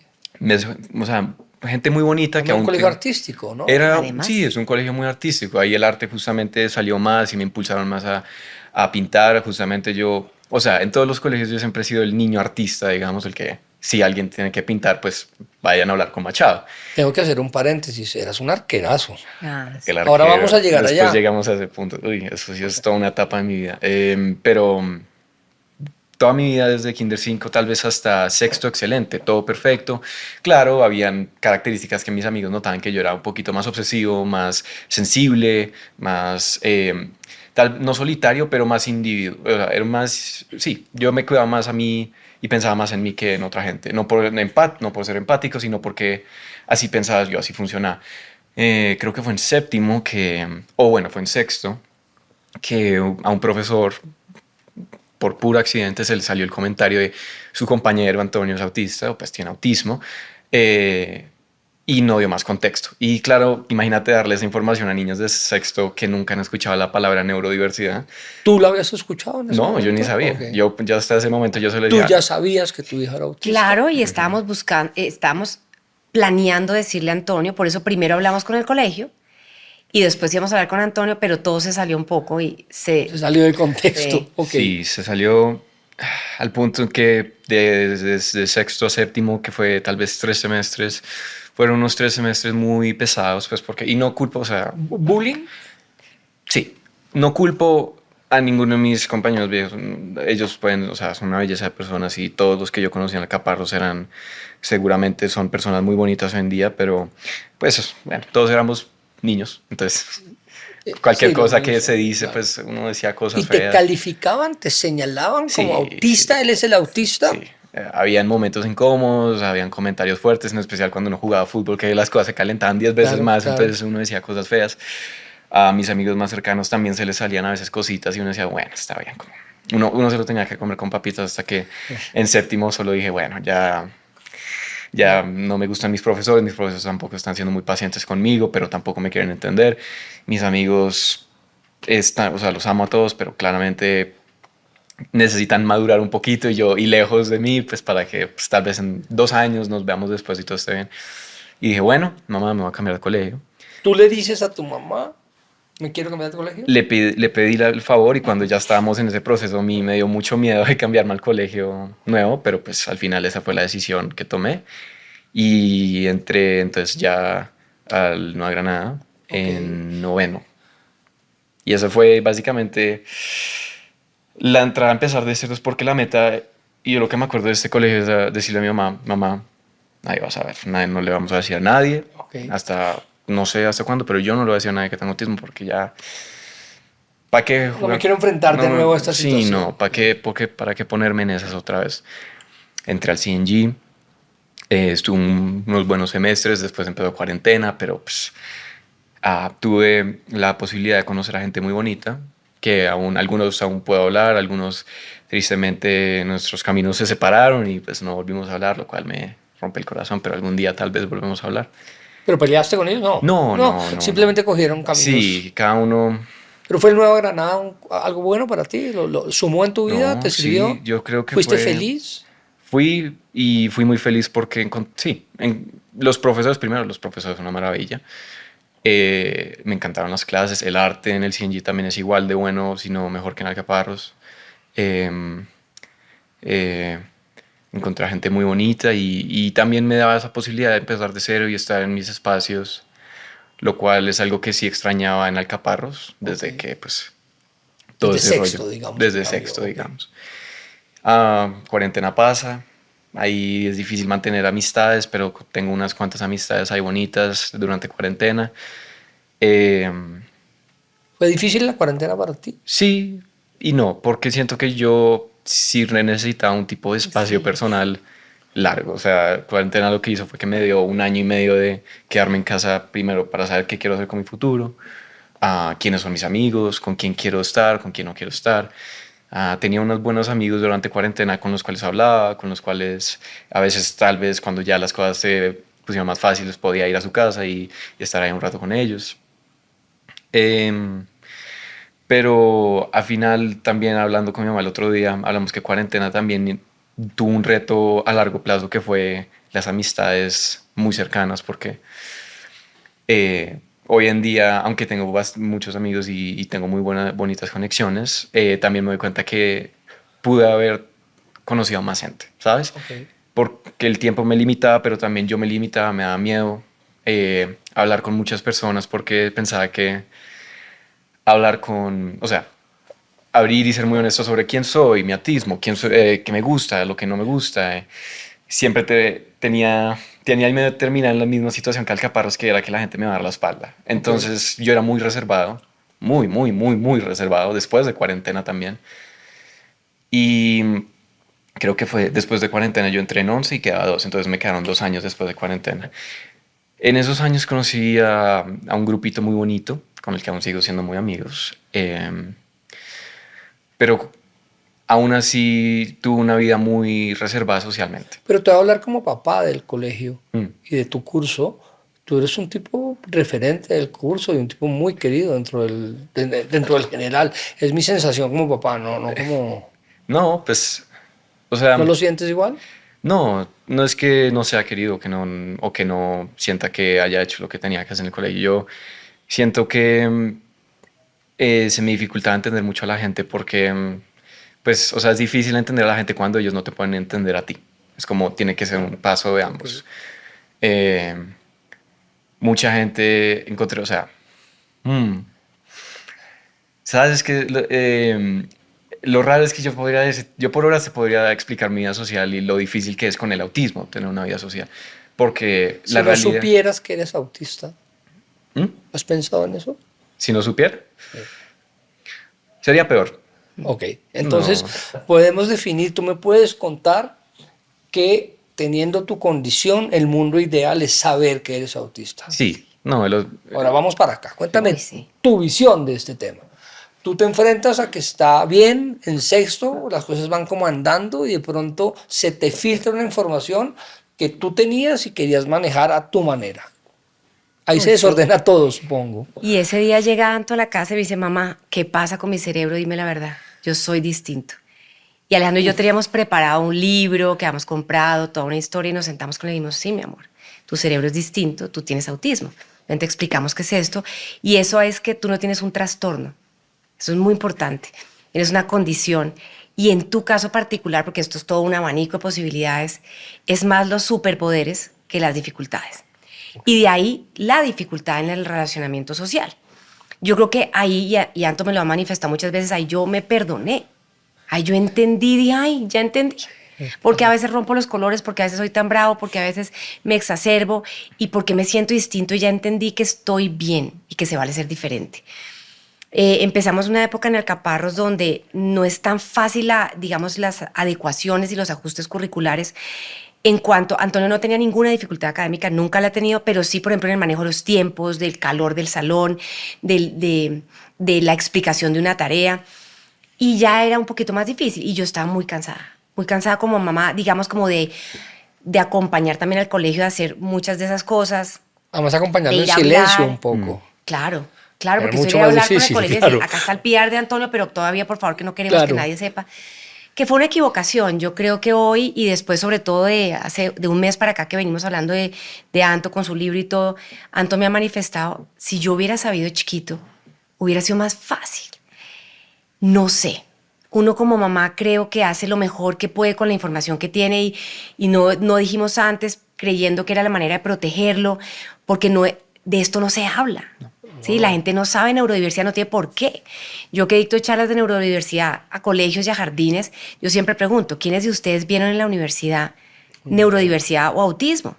o sea, gente muy bonita que Un aún colegio tengo. artístico, ¿no? Además. Sí, es un colegio muy artístico. Ahí el arte justamente salió más y me impulsaron más a pintar. Justamente yo, o sea, en todos los colegios yo siempre he sido el niño artista, digamos, el que si alguien tiene que pintar, pues vayan a hablar con Machado. Tengo que hacer un paréntesis, eras un arquerazo. Ah, sí. El Ahora arquero. vamos a llegar Después allá. llegamos a ese punto. Uy, eso sí es toda una etapa de mi vida. Pero toda mi vida desde Kinder 5 tal vez hasta sexto excelente, todo perfecto. Claro, habían características que mis amigos notaban que yo era un poquito más obsesivo, más sensible, más, no solitario, pero más individuo. O sea, era más, sí, yo me cuidaba más a mí y pensaba más en mí que en otra gente. No por ser empático, sino porque así pensaba yo, así funcionaba. Creo que fue en séptimo fue en sexto, que a un profesor por puro accidente se le salió el comentario de su compañero Antonio es autista, o pues tiene autismo, y no dio más contexto. Y claro, imagínate darle esa información a niños de sexto que nunca han escuchado la palabra neurodiversidad. ¿Tú lo habías escuchado en ese No, yo ni momento? sabía. Ok. Yo ya hasta ese momento yo solo Tú decía, ya sabías que tu hija era autista. Claro, y estábamos buscando, estábamos planeando decirle a Antonio, por eso primero hablamos con el colegio y después íbamos a hablar con Antonio, pero todo se salió un poco y Se salió del contexto. Sí. Ok. sí, se salió al punto en que desde sexto a séptimo, que fue tal vez 3 semestres, fueron unos 3 semestres muy pesados, pues porque, y no culpo, o sea, ¿Bullying? sí, no culpo a ninguno de mis compañeros viejos. Ellos pueden, o sea, son una belleza de personas y todos los que yo conocí en el Caparros seguramente son personas muy bonitas hoy en día, pero pues, bueno, todos éramos niños, entonces cualquier Sí, cosa los que niños se son, dice, claro. pues uno decía cosas ¿Y te feas. calificaban, te señalaban Sí, como autista? sí. ¿Él es el autista? Sí, habían momentos incómodos, habían comentarios fuertes, en especial cuando uno jugaba fútbol, que las cosas se calentaban 10 veces Claro, más, claro. entonces uno decía cosas feas. A mis amigos más cercanos también se les salían a veces cositas y uno decía, bueno, está bien. Uno se lo tenía que comer con papitas hasta que en séptimo solo dije, bueno, ya no me gustan mis profesores tampoco están siendo muy pacientes conmigo, pero tampoco me quieren entender. Mis amigos, o sea, los amo a todos, pero claramente necesitan madurar un poquito y lejos de mí, pues para que pues, tal vez en 2 años nos veamos después y todo esté bien. Y dije, bueno, mamá, me voy a cambiar de colegio. ¿Tú le dices a tu mamá, me quiero cambiar de colegio? Le pedí el favor y cuando ya estábamos en ese proceso a mí me dio mucho miedo de cambiarme al colegio nuevo, pero pues al final esa fue la decisión que tomé y entré entonces ya al Nueva Granada en noveno. Y eso fue básicamente la entrada a empezar de ceros porque la meta, y yo lo que me acuerdo de este colegio es decirle a mi mamá, mamá, nadie va a saber, no le vamos a decir a nadie, Ok. hasta, no sé hasta cuándo, pero yo no le voy a decir a nadie que tengo autismo porque ya, ¿para qué No me quiero enfrentar de nuevo a esta situación. Sí, no, ¿para qué ponerme en esas otra vez? Entré al CNG, estuve unos buenos semestres, después empezó cuarentena, pero pues, tuve la posibilidad de conocer a gente muy bonita, que algunos aún puedo hablar, algunos tristemente nuestros caminos se separaron y pues no volvimos a hablar, lo cual me rompe el corazón, pero algún día tal vez volvemos a hablar. ¿Pero peleaste con ellos? No. No. Simplemente cogieron caminos. Sí, cada uno ¿Pero fue el Nueva Granada algo bueno para ti? ¿Lo sumó en tu vida? No, ¿Te sirvió? sí, yo creo que ¿Fuiste fue... feliz? Fui y fui muy feliz porque, sí, los profesores, primero, los profesores son una maravilla. Me encantaron las clases, el arte en el CNG también es igual de bueno, si no mejor que en Alcaparros. Eh, eh, Encontré a gente muy bonita y también me daba esa posibilidad de empezar de cero y estar en mis espacios, lo cual es algo que sí extrañaba en Alcaparros desde Ok. que, pues, todo Desde ese sexto, rollo, digamos. desde Cambio, sexto, ok. digamos. Cuarentena pasa, ahí es difícil mantener amistades, pero tengo unas cuantas amistades ahí bonitas durante cuarentena. Eh, ¿Fue difícil la cuarentena para ti? sí y no, porque siento que yo sí necesitaba un tipo de espacio Sí. personal largo. O sea, cuarentena lo que hizo fue que me dio un año y medio de quedarme en casa primero para saber qué quiero hacer con mi futuro, quiénes son mis amigos, con quién quiero estar, con quién no quiero estar. Tenía unos buenos amigos durante cuarentena con los cuales hablaba, con los cuales a veces tal vez cuando ya las cosas se pusieron más fáciles podía ir a su casa y estar ahí un rato con ellos. Em, pero al final también hablando con mi mamá el otro día, hablamos que cuarentena también tuvo un reto a largo plazo que fue las amistades muy cercanas porque hoy en día, aunque tengo muchos amigos y tengo muy bonitas conexiones, también me doy cuenta que pude haber conocido a más gente, ¿sabes? Ok. Porque el tiempo me limitaba, pero también yo me limitaba, me daba miedo hablar con muchas personas porque pensaba que hablar con, o sea, abrir y ser muy honesto sobre quién soy, mi autismo, qué me gusta, lo que no me gusta. Siempre tenía y me terminar en la misma situación que Alcaparros, que era que la gente me va a dar la espalda. Ok. Entonces yo era muy reservado, muy, muy, muy, muy reservado, después de cuarentena también. Y creo que fue después de cuarentena, yo entré en 11 y quedaba 2, entonces me quedaron 2 años después de cuarentena. En esos años conocí a un grupito muy bonito, con el que aún sigo siendo muy amigos. Pero aún así tuve una vida muy reservada socialmente. Pero te voy a hablar como papá del colegio Mm. y de tu curso. Tú eres un tipo referente del curso y un tipo muy querido dentro del general. Es mi sensación como papá, no como... No, pues, o ¿No sea, lo sientes igual? no, no es que no sea querido que no, o que no sienta que haya hecho lo que tenía que hacer en el colegio. Yo siento que se me dificultaba entender mucho a la gente porque, pues, o sea, es difícil entender a la gente cuando ellos no te pueden entender a ti. Es como tiene que ser un paso de Ok. ambos. Eh, Mucha gente encontré, o sea, mm, sabes es que lo raro es que yo podría decir, yo por horas te podría explicar mi vida social y lo difícil que es con el autismo tener una vida social, porque Si la no realidad, supieras que eres autista, ¿Mm? ¿has pensado en eso? Si no supiera, Sí. sería peor. Ok, entonces No, podemos definir, tú me puedes contar que teniendo tu condición, el mundo ideal es saber que eres autista. sí, no, Ahora vamos para acá, Uy, cuéntame sí. tu visión de este tema. Tú te enfrentas a que está bien en sexto, las cosas van como andando y de pronto se te filtra una información que tú tenías y querías manejar a tu manera. Ahí se Uy, sí. desordena todo, supongo. Y ese día llega Anto a la casa y me dice, mamá, ¿qué pasa con mi cerebro? Dime la verdad, yo soy distinto. Y Alejandro y yo teníamos preparado un libro que habíamos comprado, toda una historia y nos sentamos con él y le dijimos, sí, mi amor, tu cerebro es distinto, tú tienes autismo. Ven, te explicamos qué es esto. Y eso es que tú no tienes un trastorno. Eso es muy importante. Tienes una condición. Y en tu caso particular, porque esto es todo un abanico de posibilidades, es más los superpoderes que las dificultades. Y de ahí la dificultad en el relacionamiento social. Yo creo que ahí, y Anto me lo ha manifestado muchas veces, ahí yo me perdoné. Ahí yo entendí, dije, ay, ya entendí. Porque a veces rompo los colores, porque a veces soy tan bravo, porque a veces me exacerbo y porque me siento distinto y ya entendí que estoy bien y que se vale ser diferente. Empezamos una época en Alcaparros donde no es tan fácil, digamos, las adecuaciones y los ajustes curriculares. En cuanto Antonio no tenía ninguna dificultad académica, nunca la ha tenido, pero sí, por ejemplo, en el manejo de los tiempos, del calor del salón, de la explicación de una tarea. Y ya era un poquito más difícil y yo estaba muy cansada como mamá, digamos, como de acompañar también al colegio, de hacer muchas de esas cosas, Además de acompañando en ir a silencio un hablar. poco. Claro, Claro, Era porque si mucho yo iba a más hablar con el difícil, colegio y claro. decir, acá está el PR de Antonio, pero todavía, por favor, que no queremos que Claro. nadie sepa. Que fue una equivocación. Yo creo que hoy y después, sobre todo de un mes para acá que venimos hablando de Anto con su libro y todo, Anto me ha manifestado, si yo hubiera sabido de chiquito, hubiera sido más fácil. No sé. Uno como mamá creo que hace lo mejor que puede con la información que tiene y no dijimos antes creyendo que era la manera de protegerlo, porque de esto no se habla. ¿Sí? La gente no sabe neurodiversidad, no tiene por qué. Yo que dicto charlas de neurodiversidad a colegios y a jardines, yo siempre pregunto, ¿quiénes de ustedes vieron en la universidad neurodiversidad o autismo?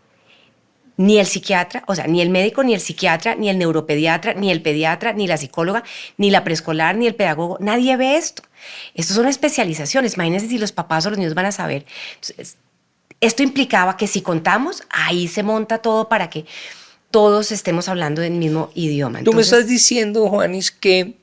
Ni el psiquiatra, o sea, ni el médico, ni el psiquiatra, ni el neuropediatra, ni el pediatra, ni la psicóloga, ni la preescolar, ni el pedagogo. Nadie ve esto. Estos son especializaciones. Imagínense si los papás o los niños van a saber. Entonces, esto implicaba que si contamos, ahí se monta todo para que todos estemos hablando del mismo idioma. Tú me Entonces, estás diciendo, Juanis, que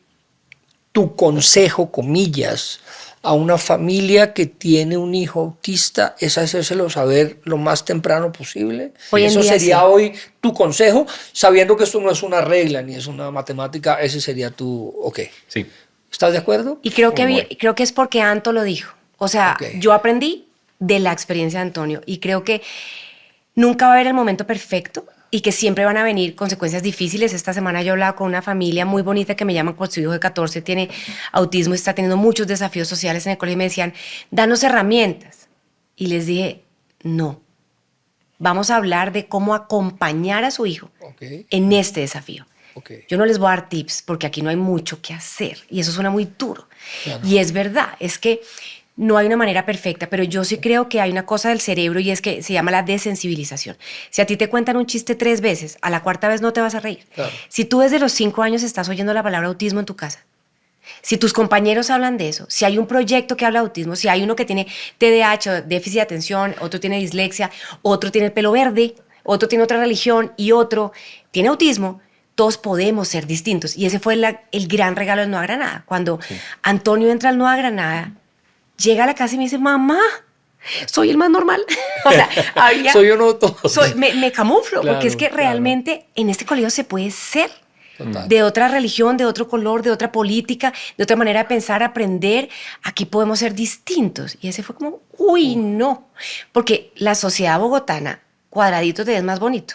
tu consejo, comillas, a una familia que tiene un hijo autista es hacérselo saber lo más temprano posible. Hoy en Eso día sería sí. hoy tu consejo, sabiendo que esto no es una regla ni es una matemática, ese sería tu, ok. Sí. ¿Estás de acuerdo? Y creo que, Muy bueno. creo que es porque Anto lo dijo. O sea, Ok. yo aprendí de la experiencia de Antonio y creo que nunca va a haber el momento perfecto y que siempre van a venir consecuencias difíciles. Esta semana yo hablaba con una familia muy bonita que me llaman con su hijo de 14, tiene autismo, está teniendo muchos desafíos sociales en el colegio y me decían, danos herramientas. Y les dije, no, vamos a hablar de cómo acompañar a su hijo Ok, en este desafío. ok. Yo no les voy a dar tips porque aquí no hay mucho que hacer y eso suena muy duro. Claro. Y es verdad, es que no hay una manera perfecta, pero yo sí creo que hay una cosa del cerebro y es que se llama la desensibilización. Si a ti te cuentan un chiste 3 veces, a la cuarta vez no te vas a reír. Claro. Si tú desde los 5 años estás oyendo la palabra autismo en tu casa, si tus compañeros hablan de eso, si hay un proyecto que habla de autismo, si hay uno que tiene TDAH, o déficit de atención, otro tiene dislexia, otro tiene el pelo verde, otro tiene otra religión y otro tiene autismo, todos podemos ser distintos. Y ese fue el gran regalo del Nueva Granada. Cuando Antonio entra al Nueva Granada, llega a la casa y me dice, mamá, soy el más normal. O sea, Soy uno de todos. me camuflo, Claro, porque es que claro. realmente en este colegio se puede ser Total. de otra religión, de otro color, de otra política, de otra manera de pensar, aprender. Aquí podemos ser distintos. Y ese fue como, uy, no. Porque la sociedad bogotana, cuadradito te ves más bonito.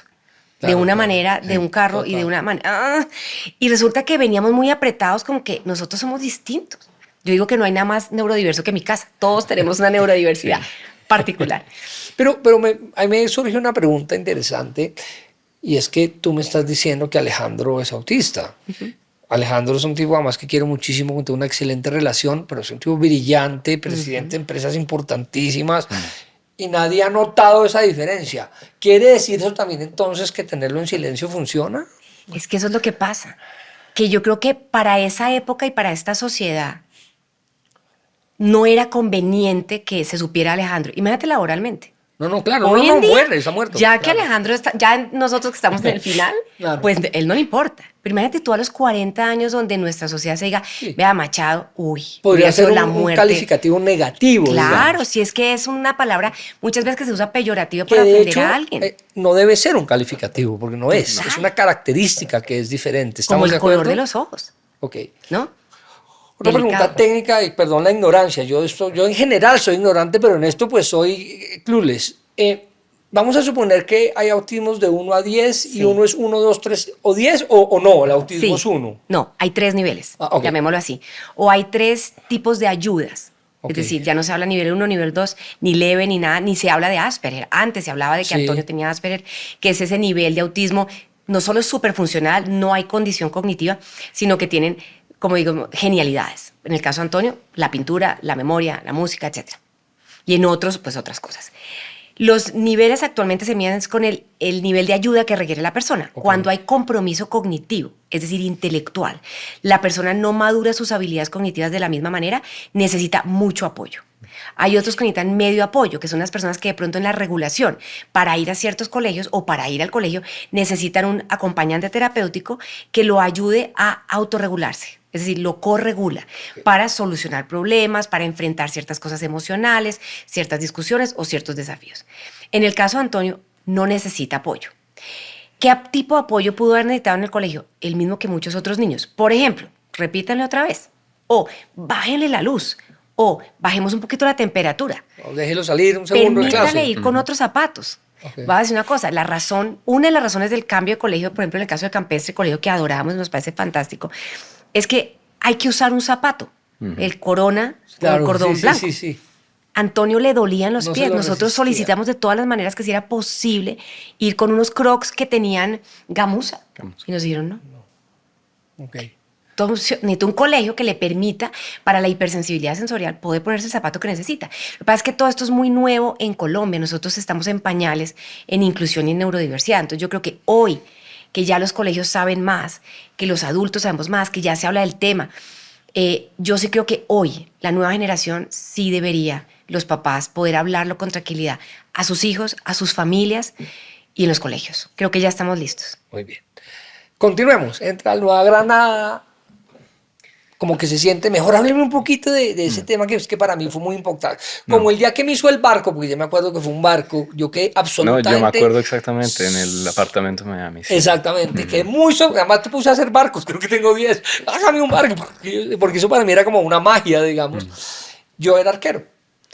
De Claro, una claro. manera, de Sí, un carro y de total. una manera. Y resulta que veníamos muy apretados, como que nosotros somos distintos. Yo digo que no hay nada más neurodiverso que mi casa. Todos tenemos una neurodiversidad particular. Pero a mí me surge una pregunta interesante y es que tú me estás diciendo que Alejandro es autista. Alejandro es un tipo además que quiero muchísimo, con una excelente relación, pero es un tipo brillante, presidente de empresas importantísimas y nadie ha notado esa diferencia. ¿Quiere decir eso también entonces que tenerlo en silencio funciona? Es que eso es lo que pasa. Que yo creo que para esa época y para esta sociedad no era conveniente que se supiera Alejandro. Imagínate laboralmente. No, claro, Hoy no, en día, muere, está muerto. ya que Claro. Alejandro está, ya nosotros que estamos en el final, Claro. pues él no le importa. Pero imagínate tú a los 40 años donde nuestra sociedad se diga, Sí. vea, Machado, uy, Podría hubiera sido ser la un muerte. calificativo negativo. Claro, digamos. si es que es una palabra muchas veces que se usa peyorativa Que para de ofender hecho a alguien. no debe ser un calificativo, porque no es. Total. Es una característica que es diferente. Como ¿Estamos el de color acuerdo? de los ojos, Ok. ¿no? Otra Delicado. pregunta técnica, y perdón la ignorancia. Yo en general soy ignorante, pero en esto pues soy clueless. Vamos a suponer que hay autismos de 1 a 10 y Sí. uno es 1, 2, 3 o 10 o no, el autismo es Sí. 1. No, hay 3 niveles, Ah, ok. llamémoslo así. O hay 3 tipos de ayudas. Ok. Es decir, ya no se habla nivel 1, nivel 2, ni leve, ni nada, ni se habla de Asperger. Antes se hablaba de que Sí. Antonio tenía Asperger, que es ese nivel de autismo, no solo es súper funcional, no hay condición cognitiva, sino que tienen, como digo, genialidades. En el caso de Antonio, la pintura, la memoria, la música, etc. Y en otros, pues otras cosas. Los niveles actualmente se miden con el nivel de ayuda que requiere la persona. Ok. Cuando hay compromiso cognitivo, es decir, intelectual, la persona no madura sus habilidades cognitivas de la misma manera, necesita mucho apoyo. Hay otros que necesitan medio apoyo, que son las personas que de pronto en la regulación, para ir a ciertos colegios o para ir al colegio, necesitan un acompañante terapéutico que lo ayude a autorregularse. Es decir, lo corregula para solucionar problemas, para enfrentar ciertas cosas emocionales, ciertas discusiones o ciertos desafíos. En el caso de Antonio, no necesita apoyo. ¿Qué tipo de apoyo pudo haber necesitado en el colegio? El mismo que muchos otros niños. Por ejemplo, repítanle otra vez. O bájenle la luz. O bajemos un poquito la temperatura. O déjelo salir un segundo de Permítale clase. ir con otros zapatos. Ok. Voy a decir una cosa, una de las razones del cambio de colegio, por ejemplo, en el caso de Campestre, colegio que adoramos, nos parece fantástico, es que hay que usar un zapato, el Corona o el cordón sí, blanco. sí, sí, sí. Antonio le dolían los No se pies. lo Nosotros resistía. solicitamos de todas las maneras que si era posible ir con unos Crocs que tenían gamuza. Gamuza. Y nos dijeron no. Ok. Entonces, necesita un colegio que le permita, para la hipersensibilidad sensorial, poder ponerse el zapato que necesita. Lo que pasa es que todo esto es muy nuevo en Colombia. Nosotros estamos en pañales en inclusión y en neurodiversidad. Entonces, yo creo que hoy, que ya los colegios saben más, que los adultos sabemos más, que ya se habla del tema, yo sí creo que hoy, la nueva generación, sí debería, los papás, poder hablarlo con tranquilidad a sus hijos, a sus familias y en los colegios. Creo que ya estamos listos. Muy bien. Continuemos. Entra al Nueva Granada. Como que se siente mejor. Hábleme un poquito de ese tema que es que para mí fue muy importante. Como el día que me hizo el barco, porque yo me acuerdo que fue un barco, yo quedé No, absolutamente... yo me acuerdo exactamente en el apartamento de Miami. Sí. Exactamente, quedé muy... Además te puse a hacer barcos, creo que tengo 10. Hágame un barco, porque eso para mí era como una magia, digamos. Yo era arquero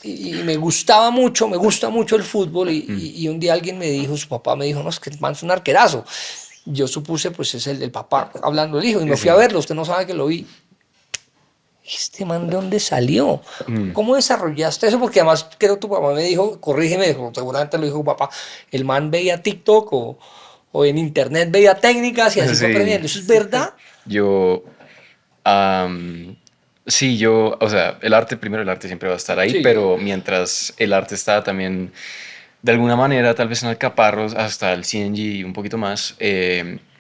y me gustaba mucho, me gusta mucho el fútbol y un día alguien me dijo, su papá me dijo, no, es que el man es un arquerazo. Yo supuse, pues es el papá hablando del hijo y me fui a verlo, usted no sabe que lo vi. ¿Este man de dónde salió? ¿Cómo desarrollaste eso? Porque además creo que tu papá me dijo, corrígeme, seguramente lo dijo tu papá, el man veía TikTok o en internet veía técnicas y así fue Sí. aprendiendo. ¿Eso es verdad? Yo, sí, o sea, el arte siempre va a estar ahí, Sí. pero mientras el arte está también, de alguna manera, tal vez en Alcaparros, hasta el CNG y un poquito más,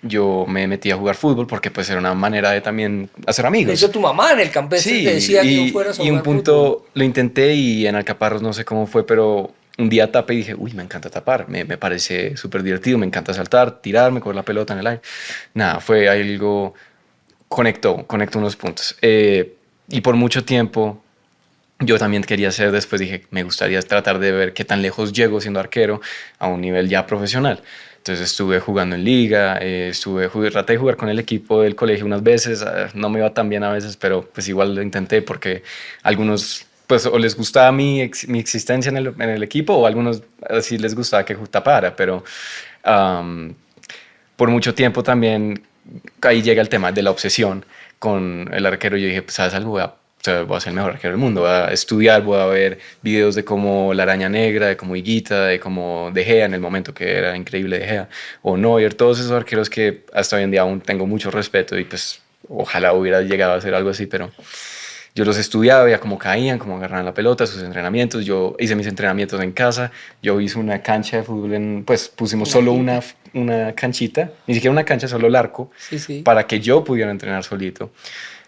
yo me metí a jugar fútbol porque pues era una manera de también hacer amigos. De hecho, tu mamá en el campestre te decía que no fueras a y un jugar punto fútbol. lo intenté y en Alcaparros no sé cómo fue, pero un día tapé y dije, uy, me encanta tapar, me parece súper divertido, me encanta saltar, tirarme, coger la pelota en el aire. Nada, fue algo, conectó unos puntos. Y por mucho tiempo yo también quería ser, después dije, me gustaría tratar de ver qué tan lejos llego siendo arquero a un nivel ya profesional. Entonces estuve jugando en liga, traté de jugar con el equipo del colegio unas veces, no me iba tan bien a veces, pero pues igual lo intenté porque algunos pues o les gustaba mi existencia en el equipo o a algunos sí les gustaba que tapara, pero por mucho tiempo también ahí llega el tema de la obsesión con el arquero. Yo dije, pues, ¿sabes algo? Voy a ser el mejor arquero del mundo, voy a estudiar, voy a ver videos de cómo La Araña Negra, de cómo Higuita, de cómo De Gea en el momento que era increíble De Gea, o Neuer, todos esos arqueros que hasta hoy en día aún tengo mucho respeto y pues ojalá hubiera llegado a hacer algo así, pero yo los estudiaba, veía cómo caían, cómo agarraban la pelota, sus entrenamientos. Yo hice mis entrenamientos en casa. Yo hice una cancha de fútbol, pues pusimos solo una canchita, ni siquiera una cancha, solo el arco, Sí, sí. para que yo pudiera entrenar solito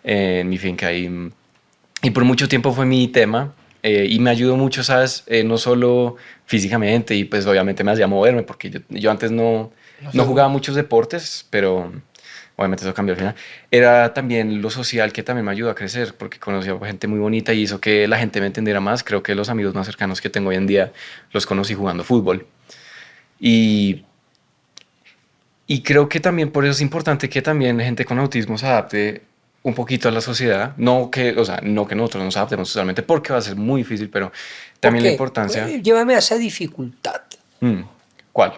en mi finca. Y por mucho tiempo fue mi tema y me ayudó mucho, ¿sabes? No solo físicamente y pues obviamente me hacía moverme porque yo antes no jugaba muchos deportes, pero obviamente eso cambió al final. Era también lo social que también me ayudó a crecer porque conocí a gente muy bonita y hizo que la gente me entendiera más. Creo que los amigos más cercanos que tengo hoy en día los conocí jugando fútbol. Y creo que también por eso es importante que también gente con autismo se adapte un poquito a la sociedad. No que nosotros nos adaptemos totalmente porque va a ser muy difícil, pero también la Ok, importancia... llévame a esa dificultad. ¿Cuál?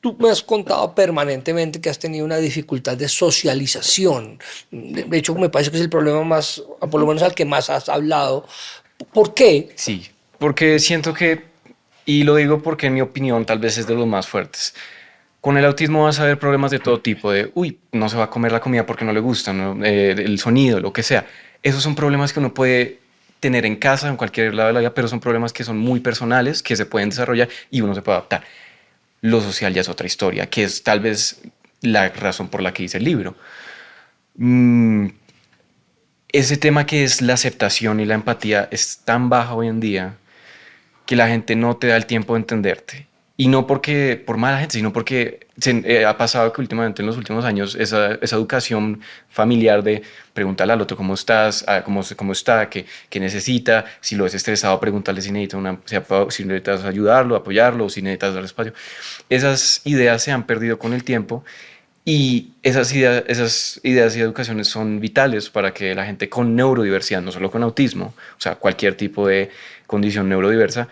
Tú me has contado permanentemente que has tenido una dificultad de socialización. De hecho, me parece que es el problema más, por lo menos al que más has hablado. ¿Por qué? Sí, porque siento que, y lo digo porque en mi opinión tal vez es de los más fuertes, con el autismo vas a ver problemas de todo tipo, de, no se va a comer la comida porque no le gusta, ¿no? El sonido, lo que sea. Esos son problemas que uno puede tener en casa, en cualquier lado de la vida, pero son problemas que son muy personales, que se pueden desarrollar y uno se puede adaptar. Lo social ya es otra historia, que es tal vez la razón por la que hice el libro. Ese tema que es la aceptación y la empatía es tan baja hoy en día que la gente no te da el tiempo de entenderte. Y no porque por mala gente, sino porque ha pasado que últimamente en los últimos años esa educación familiar de preguntarle al otro cómo estás, cómo está, qué necesita, si lo ves estresado, preguntarle si necesita si necesitas ayudarlo, apoyarlo, o si necesitas dar espacio. Esas ideas se han perdido con el tiempo y esas ideas y educaciones son vitales para que la gente con neurodiversidad, no solo con autismo, o sea, cualquier tipo de condición neurodiversa,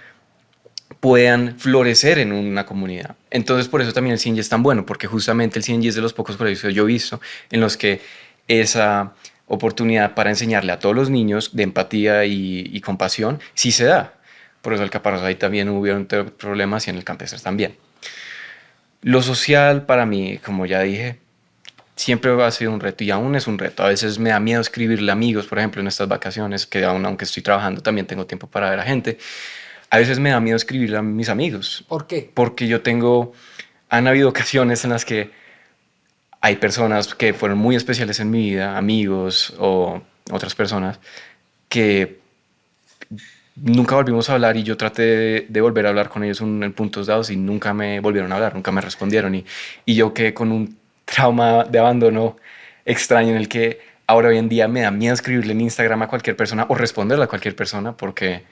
puedan florecer en una comunidad. Entonces, por eso también el CNG es tan bueno, porque justamente el CNG es de los pocos colegios que yo he visto en los que esa oportunidad para enseñarle a todos los niños de empatía y compasión sí se da. Por eso el Caparrós ahí también hubieron problemas y en el Campestre también. Lo social para mí, como ya dije, siempre ha sido un reto y aún es un reto. A veces me da miedo escribirle a amigos, por ejemplo, en estas vacaciones, que aún aunque estoy trabajando también tengo tiempo para ver a gente. A veces me da miedo escribirle a mis amigos. ¿Por qué? Porque han habido ocasiones en las que hay personas que fueron muy especiales en mi vida, amigos o otras personas, que nunca volvimos a hablar y yo traté de volver a hablar con ellos en puntos dados y nunca me volvieron a hablar, nunca me respondieron. Y yo quedé con un trauma de abandono extraño en el que ahora hoy en día me da miedo escribirle en Instagram a cualquier persona o responderle a cualquier persona porque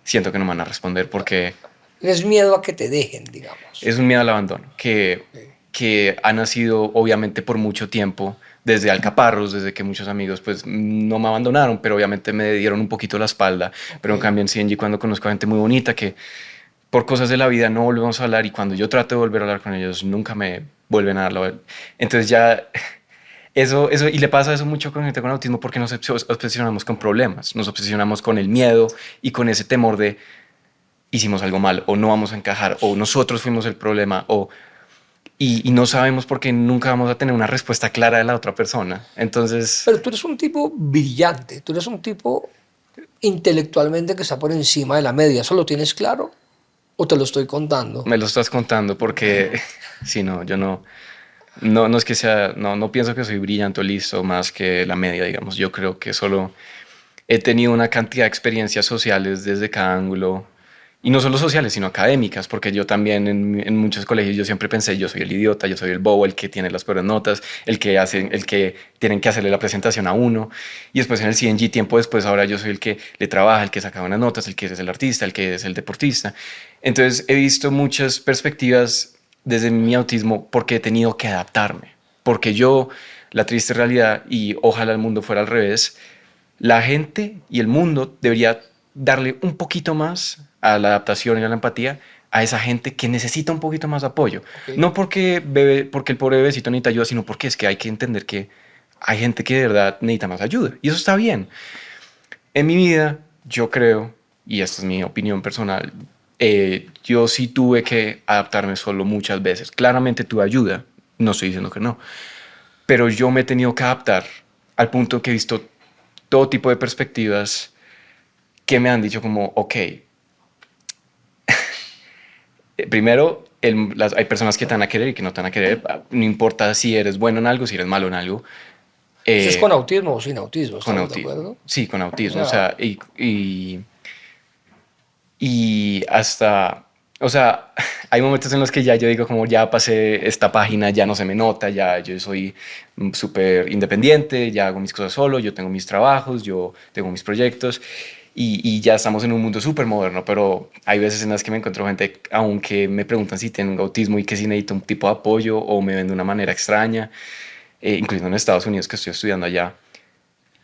siento que no me van a responder porque Es miedo a que te dejen, digamos. es un miedo al abandono que ha nacido obviamente por mucho tiempo desde Alcaparros, desde que muchos amigos pues no me abandonaron, pero obviamente me dieron un poquito la espalda. Pero en cambio en CNG cuando conozco a gente muy bonita que por cosas de la vida no volvemos a hablar y cuando yo trato de volver a hablar con ellos nunca me vuelven a dar. Entonces ya eso, y le pasa eso mucho con gente con autismo porque nos obsesionamos con problemas, nos obsesionamos con el miedo y con ese temor de hicimos algo mal o no vamos a encajar o nosotros fuimos el problema y no sabemos porque nunca vamos a tener una respuesta clara de la otra persona. Entonces... Pero tú eres un tipo brillante, tú eres un tipo intelectualmente que está por encima de la media. ¿Eso lo tienes claro o te lo estoy contando? Me lo estás contando porque, sí, no, yo no es que sea, no pienso que soy brillante o listo más que la media, digamos. Yo creo que solo he tenido una cantidad de experiencias sociales desde cada ángulo. Y no solo sociales, sino académicas, porque yo también en muchos colegios yo siempre pensé, yo soy el idiota, yo soy el bobo, el que tiene las peores notas, el que tienen que hacerle la presentación a uno. Y después en el CNG, tiempo después, ahora yo soy el que le trabaja, el que saca buenas notas, el que es el artista, el que es el deportista. Entonces he visto muchas perspectivas desde mi autismo porque he tenido que adaptarme. Porque yo, la triste realidad, y ojalá el mundo fuera al revés, la gente y el mundo debería darle un poquito más a la adaptación y a la empatía a esa gente que necesita un poquito más de apoyo. Okay. No porque el pobre bebecito necesita ayuda, sino porque es que hay que entender que hay gente que de verdad necesita más ayuda. Y eso está bien. En mi vida, yo creo, y esta es mi opinión personal, yo sí tuve que adaptarme solo muchas veces. Claramente tuve ayuda, no estoy diciendo que no, pero yo me he tenido que adaptar al punto que he visto todo tipo de perspectivas que me han dicho como, ok, primero, hay personas que te van a querer y que no te van a querer, no importa si eres bueno en algo, si eres malo en algo. ¿Eso es con autismo o sin autismo? Con ¿Estamos de autismo. acuerdo? Sí, con autismo. O O sea, sea, y hasta, o sea, hay momentos en los que ya yo digo como ya pasé esta página, ya no se me nota, ya yo soy súper independiente, ya hago mis cosas solo, yo tengo mis trabajos, yo tengo mis proyectos y ya estamos en un mundo súper moderno, pero hay veces en las que me encuentro gente aún que me preguntan si tengo autismo y que si necesito un tipo de apoyo o me ven de una manera extraña, incluso en Estados Unidos que estoy estudiando allá.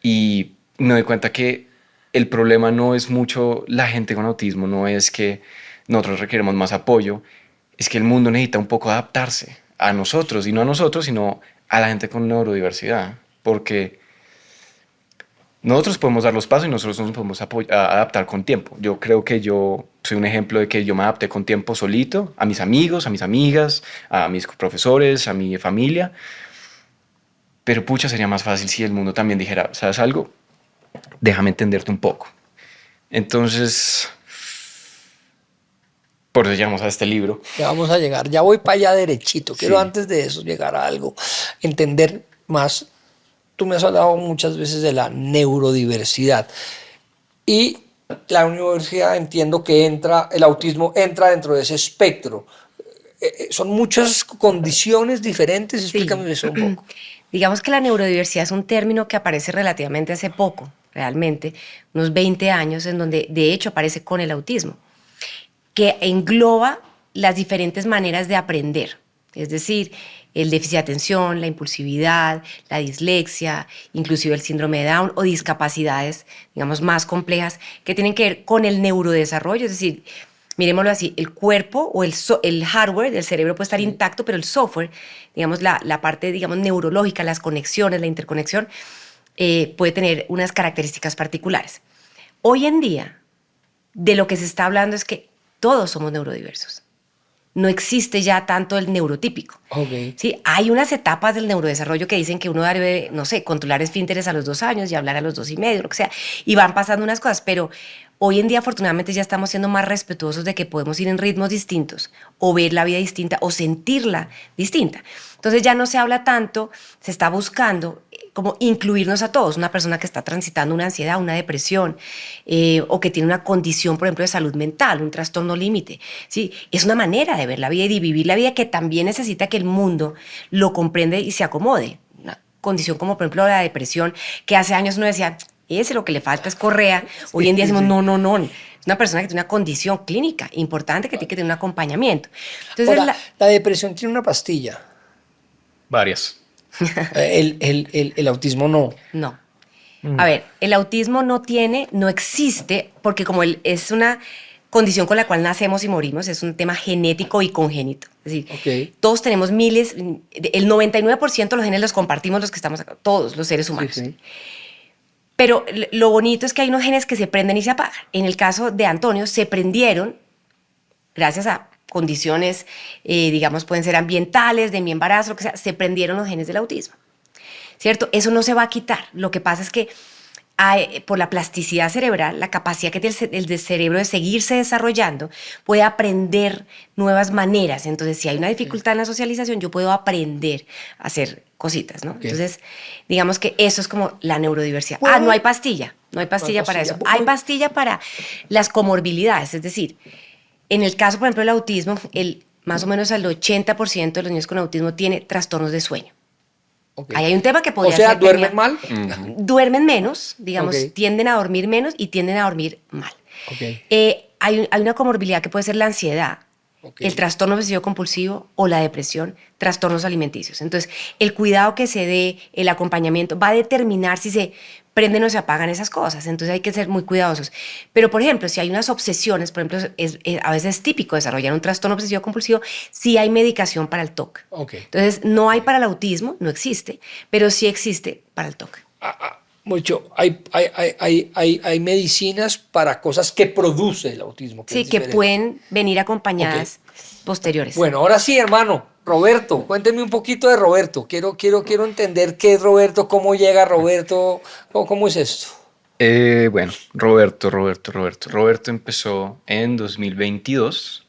Y me doy cuenta que el problema no es mucho la gente con autismo, no es que nosotros requeremos más apoyo, es que el mundo necesita un poco adaptarse a nosotros, y no a nosotros, sino a la gente con neurodiversidad, porque nosotros podemos dar los pasos y nosotros nos podemos adaptar con tiempo. Yo creo que yo soy un ejemplo de que yo me adapté con tiempo solito, a mis amigos, a mis amigas, a mis profesores, a mi familia, pero pucha, sería más fácil si el mundo también dijera, ¿sabes algo? Déjame entenderte un poco. Entonces, por eso llegamos a este libro. ya vamos a llegar, ya voy para allá derechito. Quiero Sí. antes de eso llegar a algo, entender más. Tú me has hablado muchas veces de la neurodiversidad y La universidad entiendo que el autismo entra dentro de ese espectro. Son muchas condiciones diferentes, explícame eso un poco. Digamos que la neurodiversidad es un término que aparece relativamente hace poco, realmente, unos 20 años, en donde de hecho aparece con el autismo, que engloba las diferentes maneras de aprender, es decir, el déficit de atención, la impulsividad, la dislexia, inclusive el síndrome de Down o discapacidades, digamos, más complejas que tienen que ver con el neurodesarrollo, es decir, miremoslo así, el cuerpo o el hardware del cerebro puede estar intacto, pero el software, digamos, la parte, digamos, neurológica, las conexiones, la interconexión, puede tener unas características particulares. Hoy en día, de lo que se está hablando es que todos somos neurodiversos. No existe ya tanto el neurotípico. Okay. ¿Sí? Hay unas etapas del neurodesarrollo que dicen que uno debe, no sé, controlar esfínteres a los 2 años y hablar a los 2 y medio, lo que sea, y van pasando unas cosas, pero hoy en día afortunadamente ya estamos siendo más respetuosos de que podemos ir en ritmos distintos, o ver la vida distinta, o sentirla distinta. Entonces ya no se habla tanto, se está buscando como incluirnos a todos. Una persona que está transitando una ansiedad, una depresión, o que tiene una condición, por ejemplo, de salud mental, un trastorno límite, ¿sí? Es una manera de ver la vida y de vivir la vida que también necesita que el mundo lo comprenda y se acomode. Una condición como, por ejemplo, la depresión, que hace años uno decía, ese lo que le falta es correa. Hoy en día decimos, no. Es una persona que tiene una condición clínica importante que tiene que tener un acompañamiento. Entonces, Ahora, la depresión tiene una pastilla. Varias. El autismo no. No. A ver, el autismo no existe, porque como es una condición con la cual nacemos y morimos, es un tema genético y congénito. Es decir, todos tenemos miles, el 99% de los genes los compartimos los que estamos acá, todos los seres humanos. Sí. Pero lo bonito es que hay unos genes que se prenden y se apagan. En el caso de Antonio, se prendieron gracias a condiciones, digamos, pueden ser ambientales, de mi embarazo, lo que sea, se prendieron los genes del autismo, ¿cierto? Eso no se va a quitar. Lo que pasa es que por la plasticidad cerebral, la capacidad que tiene el cerebro de seguirse desarrollando, puede aprender nuevas maneras. Entonces, si hay una dificultad en la socialización, yo puedo aprender a hacer cositas, ¿no? Entonces, digamos que eso es como la neurodiversidad. No hay pastilla. No hay pastilla para eso. Hay pastilla para las comorbilidades, es decir, en el caso, por ejemplo, del autismo, más o menos el 80% de los niños con autismo tiene trastornos de sueño. Okay. Ahí hay un tema que podría ser... O sea, ¿duermen mal? Duermen menos, digamos, tienden a dormir menos y tienden a dormir mal. Hay una comorbilidad que puede ser la ansiedad, el trastorno obsesivo compulsivo o la depresión, trastornos alimenticios. Entonces, el cuidado que se dé, el acompañamiento, va a determinar si se prenden o se apagan esas cosas. Entonces hay que ser muy cuidadosos. Pero, por ejemplo, si hay unas obsesiones, por ejemplo, a veces es típico desarrollar un trastorno obsesivo compulsivo, sí hay medicación para el TOC. Entonces, no hay para el autismo, no existe, pero sí existe para el TOC. Mucho. Hay medicinas para cosas que produce el autismo. Sí, que pueden venir acompañadas posteriores. Bueno, ahora sí, hermano. Roberto, cuénteme un poquito de Roberto. Quiero entender qué es Roberto, cómo llega Roberto, cómo es esto. Bueno, Roberto empezó en 2022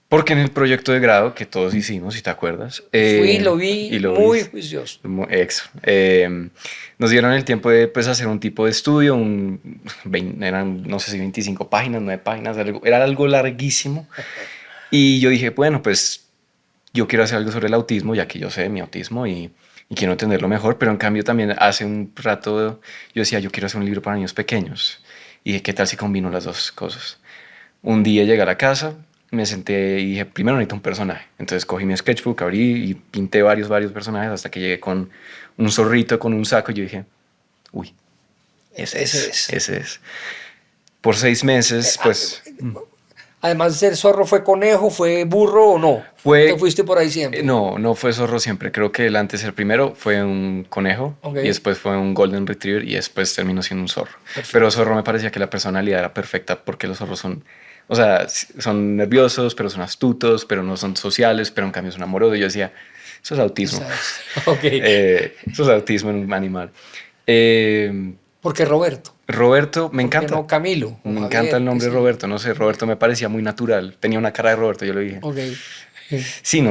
porque en el proyecto de grado que todos hicimos, si te acuerdas. Lo vi muy juicioso. Nos dieron el tiempo de hacer un tipo de estudio, eran no sé si 25 páginas, 9 páginas, era algo larguísimo. Y yo dije, bueno, pues yo quiero hacer algo sobre el autismo, ya que yo sé de mi autismo y quiero entenderlo mejor, pero en cambio también hace un rato yo decía, yo quiero hacer un libro para niños pequeños. Y dije, ¿qué tal si combino las dos cosas? Un día llegué a la casa, me senté y dije, primero necesito un personaje. Entonces cogí mi sketchbook, abrí y pinté varios personajes hasta que llegué con un zorrito, con un saco y yo dije, uy, ese es. Por 6 meses, pues... Además de ser zorro, ¿fue conejo, fue burro o no? ¿Te fuiste por ahí siempre? No fue zorro siempre. Creo que el primero fue un conejo y después fue un golden retriever y después terminó siendo un zorro. Perfecto. Pero zorro me parecía que la personalidad era perfecta porque los zorros son nerviosos, pero son astutos, pero no son sociales, pero en cambio son amorosos. Y yo decía, eso es autismo. Eso es autismo en un animal. ¿Por qué Roberto? Roberto, me encanta. No Camilo. Me encanta el nombre Roberto, no sé, Roberto me parecía muy natural. Tenía una cara de Roberto, yo lo dije. Sí,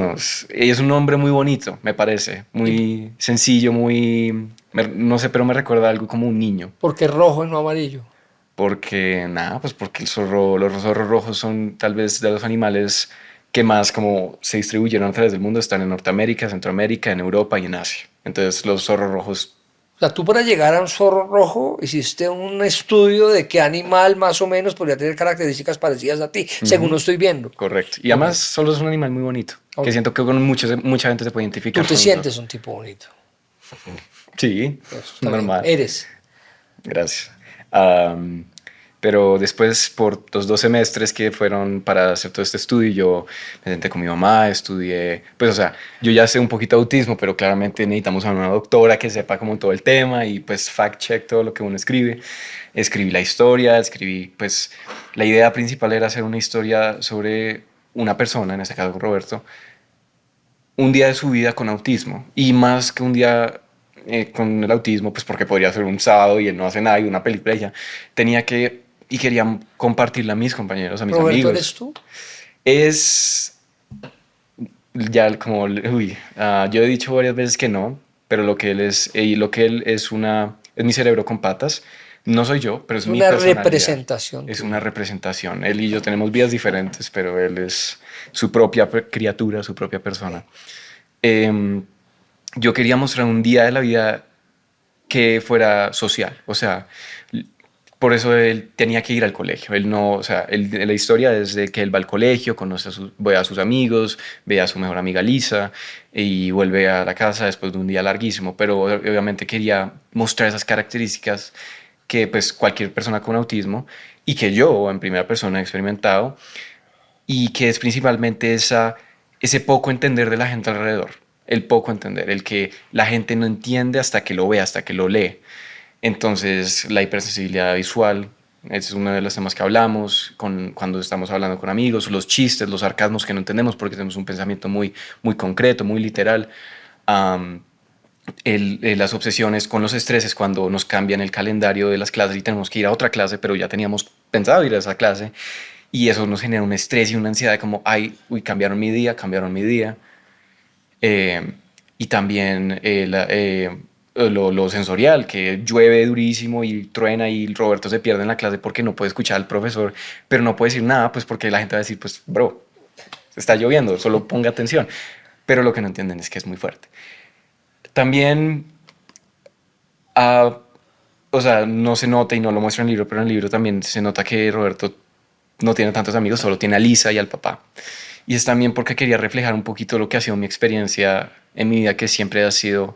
es un nombre muy bonito, me parece. Muy sencillo, no sé, pero me recuerda algo como un niño. ¿Por qué rojo y no amarillo? Porque, nada, pues porque los zorros rojos son tal vez de los animales que más como se distribuyeron a través del mundo, están en Norteamérica, Centroamérica, en Europa y en Asia. Entonces los zorros rojos, O sea, tú para llegar a un zorro rojo hiciste un estudio de qué animal más o menos podría tener características parecidas a ti, según lo estoy viendo. correcto. Y además solo es un animal muy bonito, Ok. que siento que con mucha gente se puede Tú identificar te con un sientes zorro. un tipo bonito. Sí, Eso está bien. normal. Eres. Gracias. Am, pero después, por los 2 semestres que fueron para hacer todo este estudio, yo me senté con mi mamá, estudié, pues o sea, yo ya sé un poquito de autismo, pero claramente necesitamos a una doctora que sepa como todo el tema y pues fact check todo lo que uno escribe. Escribí la historia, escribí, pues la idea principal era hacer una historia sobre una persona, en este caso Roberto, un día de su vida con autismo y más que un día con el autismo, pues porque podría ser un sábado y él no hace nada y una película y ya, tenía que y quería compartirla a mis compañeros, a mis Roberto, ¿eres amigos. tú? Es ya como, uy, yo he dicho varias veces que no, pero lo que él es, y lo que él es mi cerebro con patas. No soy yo, pero es mi Una personalidad. representación Es tuya. una representación. Él y yo tenemos vidas diferentes, pero él es su propia criatura, su propia persona. Em, yo quería mostrar un día de la vida que fuera social, o sea, por eso él tenía que ir al colegio. Él no, o sea, la historia es de que él va al colegio, conoce ve a sus amigos, ve a su mejor amiga Lisa y vuelve a la casa después de un día larguísimo, pero obviamente quería mostrar esas características que pues cualquier persona con autismo y que yo en primera persona he experimentado y que es principalmente ese poco entender de la gente alrededor, el poco entender, el que la gente no entiende hasta que lo ve, hasta que lo lee. Entonces, la hipersensibilidad visual es uno de los temas que hablamos cuando estamos hablando con amigos, los chistes, los sarcasmos que no entendemos porque tenemos un pensamiento muy, muy concreto, muy literal. Um, las obsesiones con los estreses cuando nos cambian el calendario de las clases y tenemos que ir a otra clase, pero ya teníamos pensado ir a esa clase y eso nos genera un estrés y una ansiedad de como, ay, uy, cambiaron mi día, cambiaron mi día. Eh, y también lo sensorial, que llueve durísimo y truena y Roberto se pierde en la clase porque no puede escuchar al profesor, pero no puede decir nada, pues porque la gente va a decir, pues, bro, está lloviendo, solo ponga atención. Pero lo que no entienden es que es muy fuerte. También, ah, o sea, no se nota y no lo muestra en el libro, pero en el libro también se nota que Roberto no tiene tantos amigos, solo tiene a Lisa y al papá. Y es también porque quería reflejar un poquito lo que ha sido mi experiencia en mi vida, que siempre ha sido,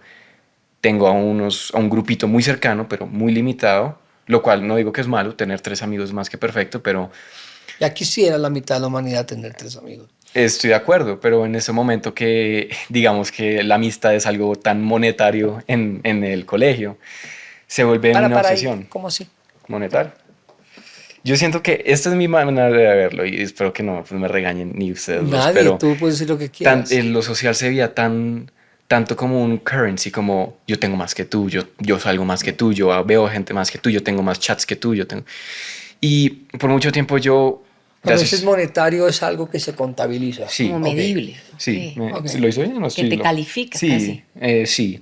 tengo a un grupito muy cercano, pero muy limitado, lo cual no digo que es malo, tener 3 amigos es más que perfecto, pero Ya quisiera la mitad de la humanidad tener 3 amigos. estoy de acuerdo, pero en ese momento que digamos que la amistad es algo tan monetario en el colegio, se vuelve una Para ahí, obsesión ¿cómo así? monetaria. Yo siento que esta es mi manera de verlo y espero que no pues, me regañen ni ustedes dos, Nadie, pero tú puedes decir lo que quieras. en lo social se veía tanto como un currency, como yo tengo más que tú, yo salgo más que tú, yo veo gente más que tú, yo tengo más chats que tú, yo tengo... Y por mucho tiempo yo... Cuando dices monetario es algo que se contabiliza. Sí, Como Ok. medible. sí, Ok. ¿lo hizo bien? No, Que te califica sí, casi. sí.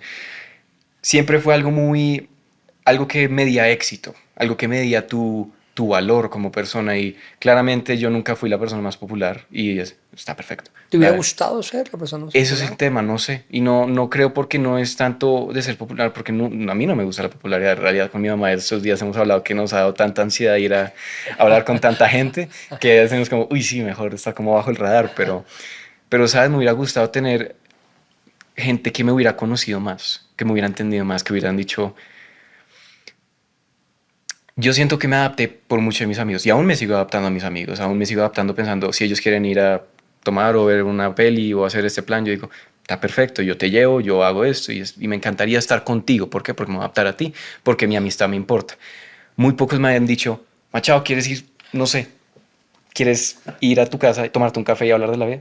Siempre fue algo que medía éxito, algo que medía tu valor como persona y claramente yo nunca fui la persona más popular y está perfecto. ¿Te hubiera Ah, gustado ser la persona más Eso es popular? el tema, no sé. Y no creo porque no es tanto de ser popular, porque a mí no me gusta la popularidad. En realidad, con mi mamá estos días hemos hablado que nos ha dado tanta ansiedad ir a hablar con tanta gente que hacemos como, uy, sí, mejor está como bajo el radar. Pero, ¿sabes? Me hubiera gustado tener gente que me hubiera conocido más, que me hubiera entendido más, que hubieran dicho. Yo siento que me adapté por mucho de mis amigos y aún me sigo adaptando a mis amigos, aún me sigo adaptando pensando si ellos quieren ir a tomar o ver una peli o hacer este plan, yo digo, está perfecto, yo te llevo, yo hago esto y me encantaría estar contigo. ¿Por qué? Porque me voy a adaptar a ti, porque mi amistad me importa. Muy pocos me han dicho, Machado, ¿quieres ir? No sé, ¿quieres ir a tu casa y tomarte un café y hablar de la vida?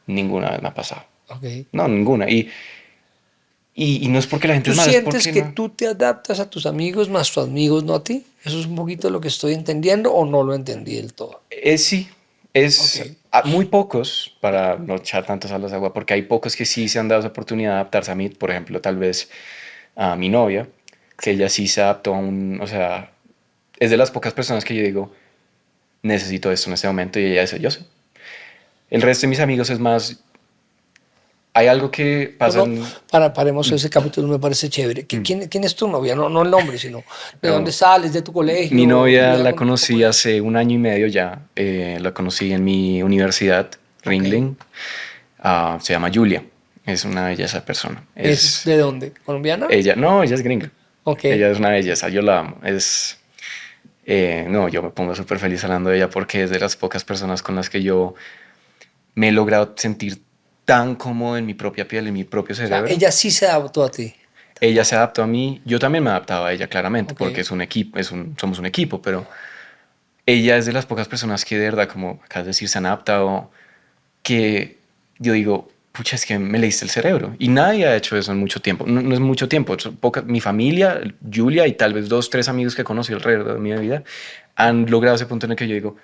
Ninguna vez me ha pasado. Ok. No, ninguna. Y no es porque la gente ¿Tú es mala, es sientes porque que no. tú te adaptas a tus amigos más tus amigos no a ti? ¿Eso es un poquito lo que estoy entendiendo o no lo entendí del todo? Sí, Ok. muy pocos, para no echar tantas a las aguas, porque hay pocos que sí se han dado esa oportunidad de adaptarse a mí, por ejemplo, tal vez a mi novia, que ella sí se adaptó o sea, es de las pocas personas que yo digo, necesito esto en este momento, y ella dice, yo sé. El resto de mis amigos es más, hay algo que pasa No, en... paremos ese capítulo, me parece chévere. ¿Quién es tu novia? No el nombre, sino de No. dónde sales, de tu colegio. Mi novia Vida la con tu conocí colegio. hace 1 año y medio ya. La conocí en mi universidad, Ringling. Se llama Julia. Es una belleza de persona. ¿Es de dónde? ¿Colombiana? Ella, no, ella es gringa. Ok. Ella es una belleza, yo la amo. No, yo me pongo súper feliz hablando de ella porque es de las pocas personas con las que yo me he logrado sentir tan cómodo en mi propia piel, en mi propio O sea, cerebro. ella sí se adaptó a ti. Ella se adaptó a mí, yo también me adaptaba a ella, claramente, Ok. porque es un equipo, somos un equipo, pero ella es de las pocas personas que de verdad, como acabas de decir, se han adaptado, que yo digo, pucha, es que me leíste el cerebro. Y nadie ha hecho eso en mucho tiempo. No, no es mucho tiempo. Mi familia, Julia y tal vez 2, 3 amigos que conocí alrededor de mi vida han logrado ese punto en el que yo digo,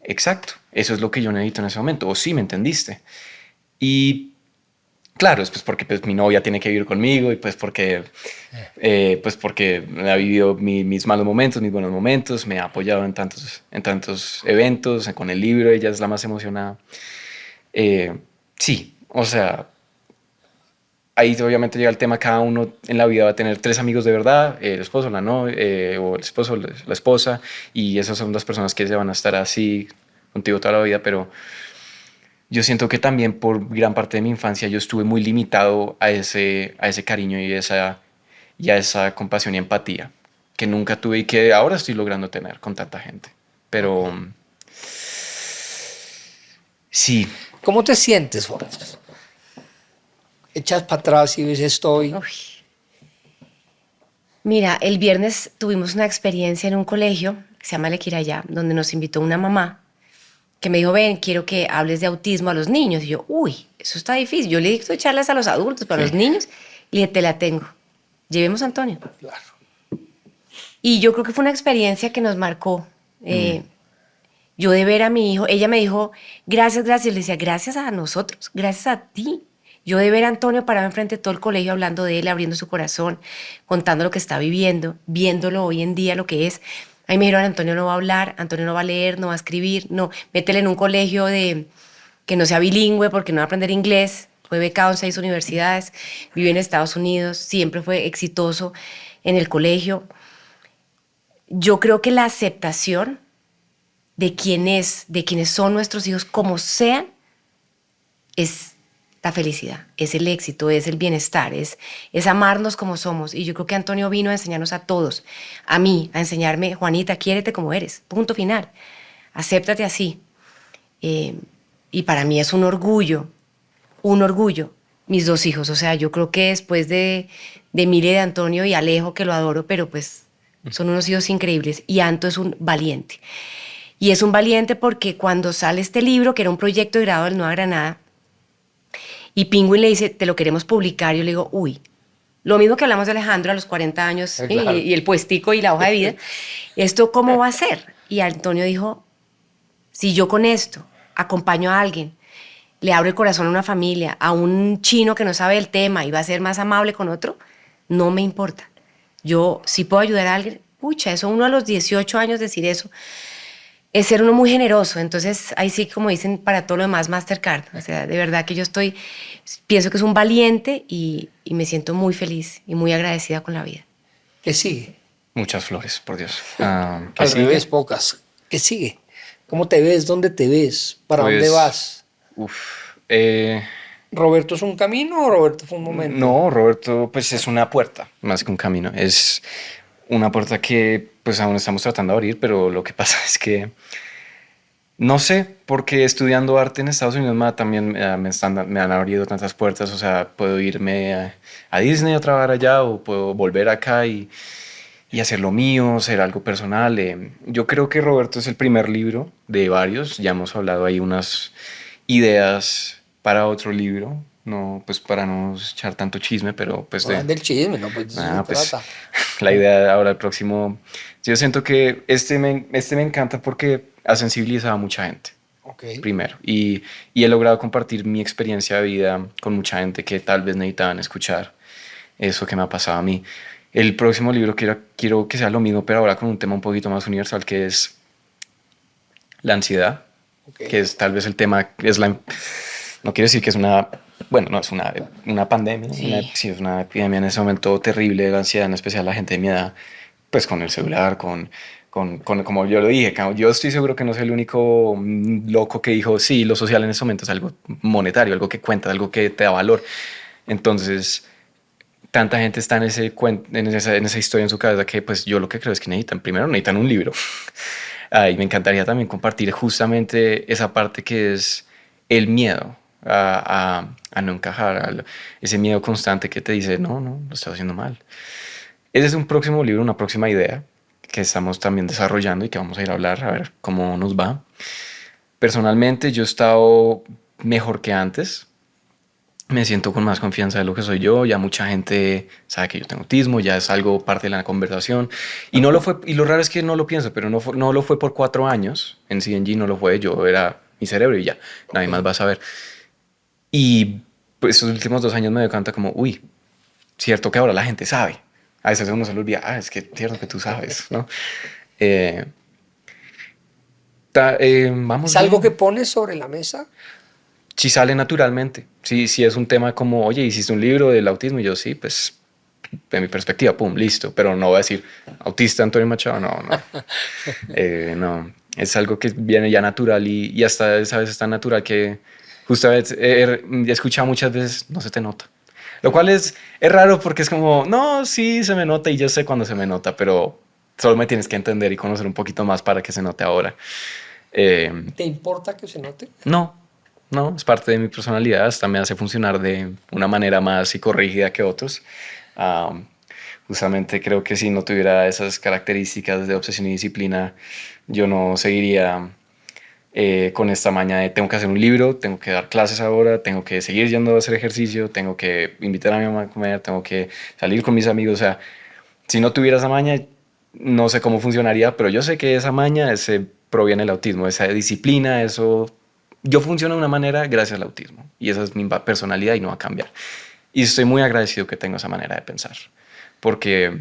exacto, eso es lo que yo necesito en ese momento. O sí, me entendiste. Y claro, es pues porque pues, mi novia tiene que vivir conmigo y pues porque ha vivido mis malos momentos, mis buenos momentos, me ha apoyado en tantos eventos, con el libro, ella es la más emocionada. Sí, o sea, ahí obviamente llega el tema, cada uno en la vida va a tener 3 amigos de verdad, el esposo, la novia, o el esposo, la esposa, y esas son las personas que se van a estar así contigo toda la vida, pero yo siento que también por gran parte de mi infancia yo estuve muy limitado a ese cariño y a esa compasión y empatía que nunca tuve y que ahora estoy logrando tener con tanta gente. Pero sí, ¿Cómo te sientes, Juan? Echas para atrás y ves estoy. Uy. Mira, el viernes tuvimos una experiencia en un colegio que se llama Lequirayá, donde nos invitó una mamá que me dijo, ven, quiero que hables de autismo a los niños. Y yo, uy, eso está difícil. Yo le dicto charlas a los adultos, pero a los niños, le dije, te la tengo. Llevemos a Antonio. Claro. Y yo creo que fue una experiencia que nos marcó. Yo de ver a mi hijo, ella me dijo, gracias, gracias. Le decía, gracias a nosotros, gracias a ti. Yo de ver a Antonio parado enfrente de todo el colegio hablando de él, abriendo su corazón, contando lo que está viviendo, viéndolo hoy en día, lo que es. Ahí me dijeron, Antonio no va a hablar, Antonio no va a leer, no va a escribir, no, métele en un colegio que no sea bilingüe porque no va a aprender inglés. Fue becado en 6 universidades, vive en Estados Unidos, siempre fue exitoso en el colegio. Yo creo que la aceptación de quienes son nuestros hijos, como sean, es la felicidad, es el éxito, es el bienestar, es amarnos como somos. Y yo creo que Antonio vino a enseñarnos a todos, a mí, a enseñarme, Juanita, quiérete como eres, punto final, acéptate así. Y para mí es un orgullo, mis 2 hijos. O sea, yo creo que después de Mire, de Antonio y Alejo, que lo adoro, pero pues son unos hijos increíbles. Y Anto es un valiente. Y es un valiente porque cuando sale este libro, que era un proyecto de grado del Nueva Granada, y Penguin le dice, te lo queremos publicar, yo le digo, uy, lo mismo que hablamos de Alejandro a los 40 años Claro. y el puestico y la hoja de vida, ¿esto cómo va a ser? Y Antonio dijo, si yo con esto acompaño a alguien, le abro el corazón a una familia, a un chino que no sabe el tema y va a ser más amable con otro, no me importa. Yo si puedo ayudar a alguien, pucha, eso uno a los 18 años decir eso, es ser uno muy generoso. Entonces, ahí sí, como dicen, para todo lo demás, Mastercard. O sea, de verdad que pienso que es un valiente y me siento muy feliz y muy agradecida con la vida. ¿Qué sigue? muchas flores, por Dios. ¿Qué Al sigue? revés, pocas. ¿Qué sigue? ¿Cómo te ves? ¿Dónde te ves? ¿Para Pues, dónde vas? Eh, ¿Roberto es un camino o Roberto fue un momento? No, Roberto, pues es una puerta, más que un camino. Es una puerta que pues aún estamos tratando de abrir, pero lo que pasa es que no sé, porque estudiando arte en Estados Unidos también me han abierto tantas puertas. O sea, puedo irme a Disney a trabajar allá o puedo volver acá y hacer lo mío, ser algo personal. Yo creo que Roberto es el primer libro de varios. Ya hemos hablado ahí unas ideas para otro libro, no, pues para no echar tanto chisme, pero pues No, del chisme, ¿no? Pues de eso se pues trata. la idea ahora el próximo, yo siento que este me encanta porque ha sensibilizado a mucha gente, Ok. primero, y he logrado compartir mi experiencia de vida con mucha gente que tal vez necesitaban escuchar eso que me ha pasado a mí. El próximo libro quiero que sea lo mismo, pero ahora con un tema un poquito más universal, que es la ansiedad, Okay. que es tal vez el tema, no quiero decir que es bueno, no es una pandemia, Sí. sí, es una epidemia en ese momento terrible, la ansiedad, en especial la gente de mi edad, pues con el celular, como yo lo dije, yo estoy seguro que no soy el único loco que dijo, sí, lo social en ese momento es algo monetario, algo que cuenta, algo que te da valor. Entonces, tanta gente está en esa historia en su cabeza que pues yo lo que creo es que primero necesitan un libro. Y me encantaría también compartir justamente esa parte que es el miedo a no encajar, ese miedo constante que te dice, no, lo estás haciendo mal. Ese es un próximo libro, una próxima idea que estamos también desarrollando y que vamos a ir a hablar a ver cómo nos va. Personalmente yo he estado mejor que antes. Me siento con más confianza de lo que soy yo. Ya mucha gente sabe que yo tengo autismo, ya es algo parte de la conversación. Y no lo fue, y lo raro es que no lo pienso, pero no lo fue por 4 años. En CNG no lo fue, yo era mi cerebro y ya, nadie más va a saber. Y pues estos últimos 2 años me doy cuenta como, uy, cierto que ahora la gente sabe. A veces uno se le olvida, es que cierto que tú sabes, ¿no? Eh, vamos ¿Es algo bien. que pones sobre la mesa? Si sale naturalmente. Si es un tema como, oye, hiciste un libro del autismo, y yo sí, pues, de mi perspectiva, pum, listo. Pero no voy a decir, autista Antonio Machado, no. No, es algo que viene ya natural y hasta esa vez es tan natural que justamente he escuchado muchas veces, no se te nota. Lo cual es raro porque es como, no, sí, se me nota y yo sé cuando se me nota, pero solo me tienes que entender y conocer un poquito más para que se note ahora. Eh, ¿Te importa que se note? no, no, es parte de mi personalidad, hasta me hace funcionar de una manera más psicorrígida que otros. Am, Justamente creo que si no tuviera esas características de obsesión y disciplina, yo no seguiría con esta maña de tengo que hacer un libro, tengo que dar clases ahora, tengo que seguir yendo a hacer ejercicio, tengo que invitar a mi mamá a comer, tengo que salir con mis amigos. O sea, si no tuviera esa maña, no sé cómo funcionaría, pero yo sé que esa maña se proviene del autismo, esa disciplina, eso. Yo funciono de una manera gracias al autismo y esa es mi personalidad y no va a cambiar. Y estoy muy agradecido que tengo esa manera de pensar, porque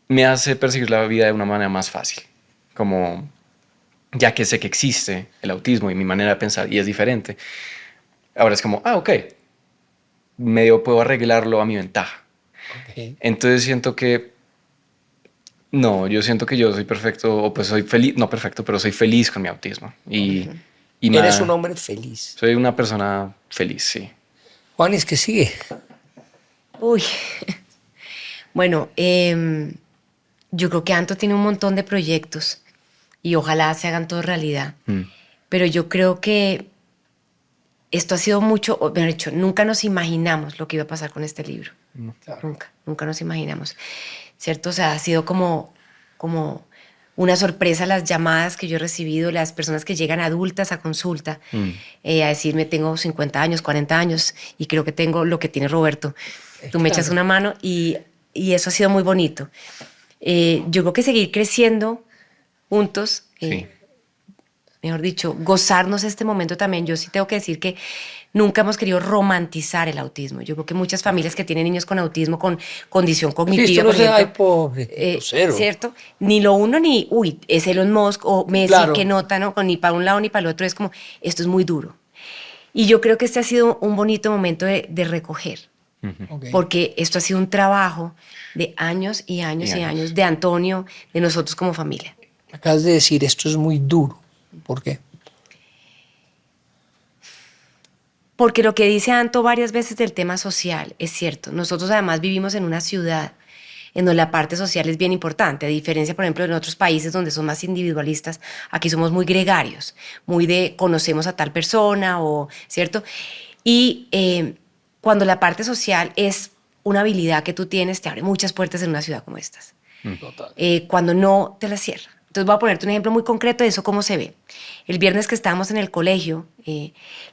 me hace percibir la vida de una manera más fácil, como ya que sé que existe el autismo y mi manera de pensar y es diferente. Ahora es como, ok, medio puedo arreglarlo a mi ventaja. Okay. Entonces siento que no, yo siento que yo soy perfecto, o pues soy feliz, no perfecto, pero soy feliz con mi autismo. Y Eres un hombre feliz. soy una persona feliz, sí. Juanis, ¿qué sigue? Uy, bueno, yo creo que Anto tiene un montón de proyectos y ojalá se hagan todos realidad. Mm. Pero yo creo que esto ha sido mucho, o mejor dicho, nunca nos imaginamos lo que iba a pasar con este libro. Claro. Nunca nos imaginamos, ¿cierto? O sea, ha sido como una sorpresa las llamadas que yo he recibido, las personas que llegan adultas a consulta, a decirme, tengo 50 años, 40 años, y creo que tengo lo que tiene Roberto. Tú me echas Claro. una mano y eso ha sido muy bonito. Yo creo que seguir creciendo juntos, Sí. mejor dicho, gozarnos este momento también. Yo sí tengo que decir que nunca hemos querido romantizar el autismo. Yo creo que muchas familias que tienen niños con autismo, con condición Sí, cognitiva, esto no por se da, ay, ejemplo, pobre, cero. ¿cierto? Ni lo uno ni, uy, es Elon Musk o Messi, Claro. que nota, ¿no? Ni para un lado ni para el otro. Es como, esto es muy duro. Y yo creo que este ha sido un bonito momento de recoger, Ok. porque esto ha sido un trabajo de años y años y años de Antonio, de nosotros como familia. Acabas de decir, esto es muy duro. ¿Por qué? Porque lo que dice Anto varias veces del tema social es cierto. Nosotros además vivimos en una ciudad en donde la parte social es bien importante, a diferencia, por ejemplo, en otros países donde son más individualistas. Aquí somos muy gregarios, muy de conocemos a tal persona, o ¿cierto? Y cuando la parte social es una habilidad que tú tienes, te abre muchas puertas en una ciudad como estas. Total. Cuando no, te la cierra. Entonces voy a ponerte un ejemplo muy concreto de eso, cómo se ve. El viernes que estábamos en el colegio,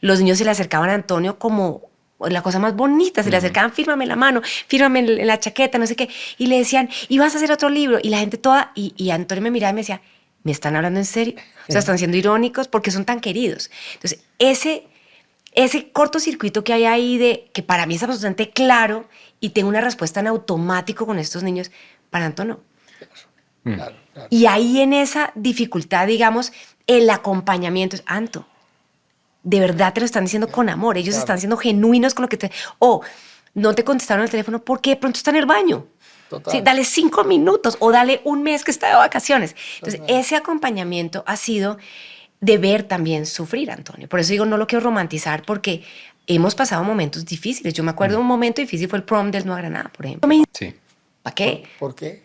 los niños se le acercaban a Antonio como la cosa más bonita, se le acercaban, fírmame la mano, fírmame en la chaqueta, no sé qué, y le decían, y vas a hacer otro libro, y la gente toda, y Antonio me miraba y me decía, ¿me están hablando en serio? O sea, están siendo irónicos porque son tan queridos. Entonces, ese cortocircuito que hay ahí de que para mí es absolutamente claro y tengo una respuesta en automático con estos niños, para Anto no. Claro, claro. Y ahí en esa dificultad, digamos, el acompañamiento es Anto. De verdad te lo están diciendo con amor. Ellos Claro. están siendo genuinos con lo que te... O no te contestaron el teléfono porque de pronto está en el baño. Total. Sí, dale 5 minutos o dale un mes que está de vacaciones. Entonces, ese acompañamiento ha sido de ver también sufrir, Antonio. Por eso digo, no lo quiero romantizar porque hemos pasado momentos difíciles. Yo me acuerdo de un momento difícil, fue el prom del Nueva Granada, por ejemplo. Sí. ¿Para qué? ¿Por qué?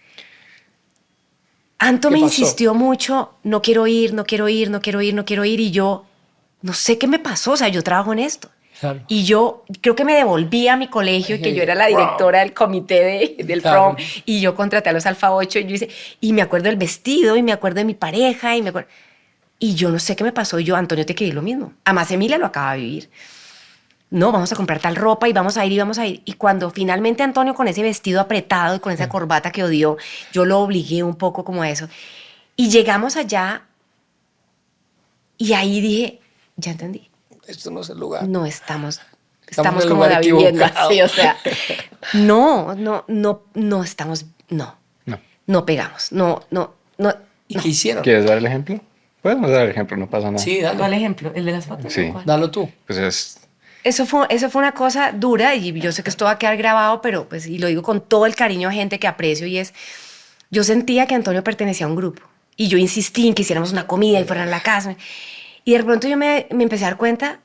Anto ¿Qué me pasó? insistió mucho, no quiero ir, no quiero ir, no quiero ir, no quiero ir. Y yo, no sé qué me pasó, o sea, yo trabajo en esto. Claro. Y yo creo que me devolví a mi colegio, que yo era la directora del comité del Claro. prom, y yo contraté a los Alfa 8, y yo hice, y me acuerdo del vestido, y me acuerdo de mi pareja, y yo no sé qué me pasó, y yo, Antonio, te querí lo mismo. Además, Emilia lo acaba de vivir. No, vamos a comprar tal ropa y vamos a ir y vamos a ir. Y cuando finalmente Antonio con ese vestido apretado y con esa corbata que odió, yo lo obligué un poco como a eso. Y llegamos allá y ahí dije, ya entendí, Esto no es el lugar. no estamos Estamos en el como lugar David viendo equivocado. así, o sea, no estamos, No. no pegamos, no. ¿Y qué hicieron? ¿Quieres dar el ejemplo? Podemos dar el ejemplo, no pasa nada. Sí, dale. ¿Cuál ejemplo? ¿El de las fotos? Sí. ¿Cuál? Dalo tú. Pues es... Eso fue una cosa dura y yo sé que esto va a quedar grabado, pero pues, y lo digo con todo el cariño a gente que aprecio y es, yo sentía que Antonio pertenecía a un grupo y yo insistí en que hiciéramos una comida y fueran a la casa y de pronto yo me empecé a dar cuenta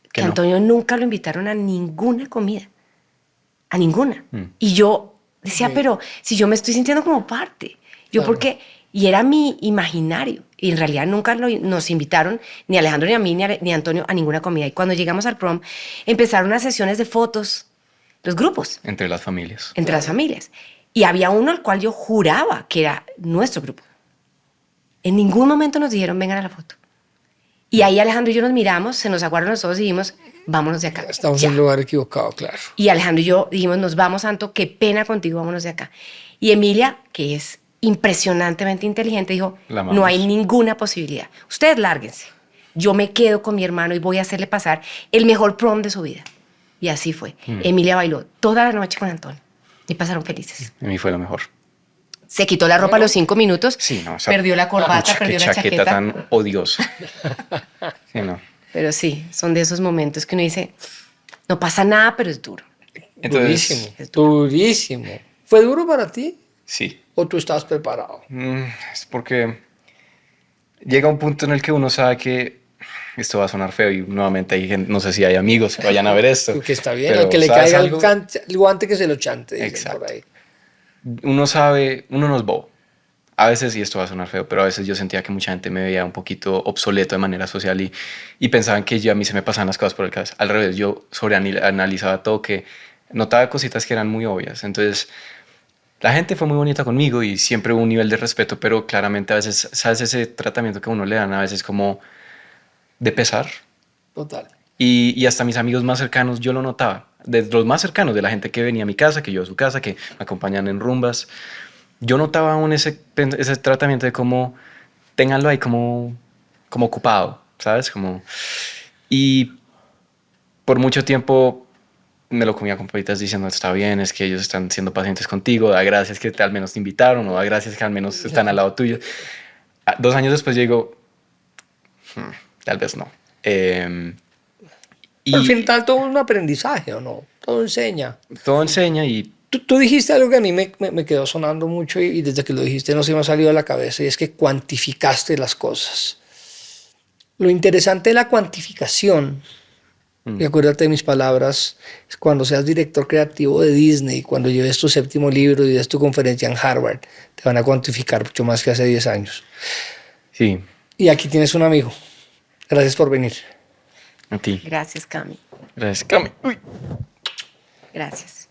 que Que no. Antonio nunca lo invitaron a ninguna comida, a ninguna. Y yo decía, Ok. pero si yo me estoy sintiendo como parte, yo Claro. porque, y era mi imaginario, y en realidad nunca nos invitaron, ni a Alejandro, ni a mí, ni a Antonio, a ninguna comida. Y cuando llegamos al prom, empezaron unas sesiones de fotos, los grupos, entre las familias. entre las familias. Y había uno al cual yo juraba que era nuestro grupo. En ningún momento nos dijeron, vengan a la foto. Y ahí Alejandro y yo nos miramos, se nos aguaron los ojos y dijimos, vámonos de acá. Estamos ya. en el lugar equivocado, claro. Y Alejandro y yo dijimos, nos vamos, Santo, qué pena contigo, vámonos de acá. Y Emilia, que es impresionantemente inteligente, dijo, La amamos. no hay ninguna posibilidad. Ustedes lárguense. Yo me quedo con mi hermano y voy a hacerle pasar el mejor prom de su vida. Y así fue. Emilia bailó toda la noche con Antonio y pasaron felices. A mí fue lo mejor. Se quitó la ropa a los 5 minutos, Sí, no. esa perdió la corbata, pucha, perdió qué la chaqueta chaqueta. tan odiosa. Sí, no. Pero sí, son de esos momentos que uno dice, no pasa nada, pero es duro. Entonces, Durísimo. Durísimo. ¿Fue duro para ti sí. o tú estabas preparado? Es porque llega un punto en el que uno sabe que esto va a sonar feo y nuevamente hay gente, no sé si hay amigos que vayan a ver esto. Que está bien. pero Al que le ¿sabes caiga algo? el guante que se lo chante, dicen Exacto. por ahí. Uno sabe, uno no es bobo. A veces, y esto va a sonar feo, pero a veces yo sentía que mucha gente me veía un poquito obsoleto de manera social y pensaban que yo, a mí se me pasaban las cosas por el cabeza. Al revés, yo sobreanalizaba todo, que notaba cositas que eran muy obvias. Entonces, la gente fue muy bonita conmigo y siempre hubo un nivel de respeto, pero claramente a veces, ¿sabes? Ese tratamiento que a uno le dan a veces como de pesar. Total. Y hasta mis amigos más cercanos yo lo notaba. De los más cercanos, de la gente que venía a mi casa, que yo a su casa, que me acompañan en rumbas. Yo notaba aún ese tratamiento de como, ténganlo ahí como ocupado, ¿sabes? Y por mucho tiempo me lo comía con papitas diciendo, está bien, es que ellos están siendo pacientes contigo, da gracias que al menos te invitaron, o da gracias que al menos están al lado tuyo. 2 años después yo digo, tal vez no. Y Al final todo es un aprendizaje, ¿o no? Todo enseña. todo enseña y Tú dijiste algo que a mí me quedó sonando mucho y desde que lo dijiste no se me ha salido de la cabeza y es que cuantificaste las cosas. Lo interesante de la cuantificación, y acuérdate de mis palabras, es cuando seas director creativo de Disney, cuando lleves tu 7º libro y des tu conferencia en Harvard, te van a cuantificar mucho más que hace 10 años. sí, Y aquí tienes un amigo. Gracias por venir. a ti. Gracias, Cami. Gracias, Cami. Uy. Gracias.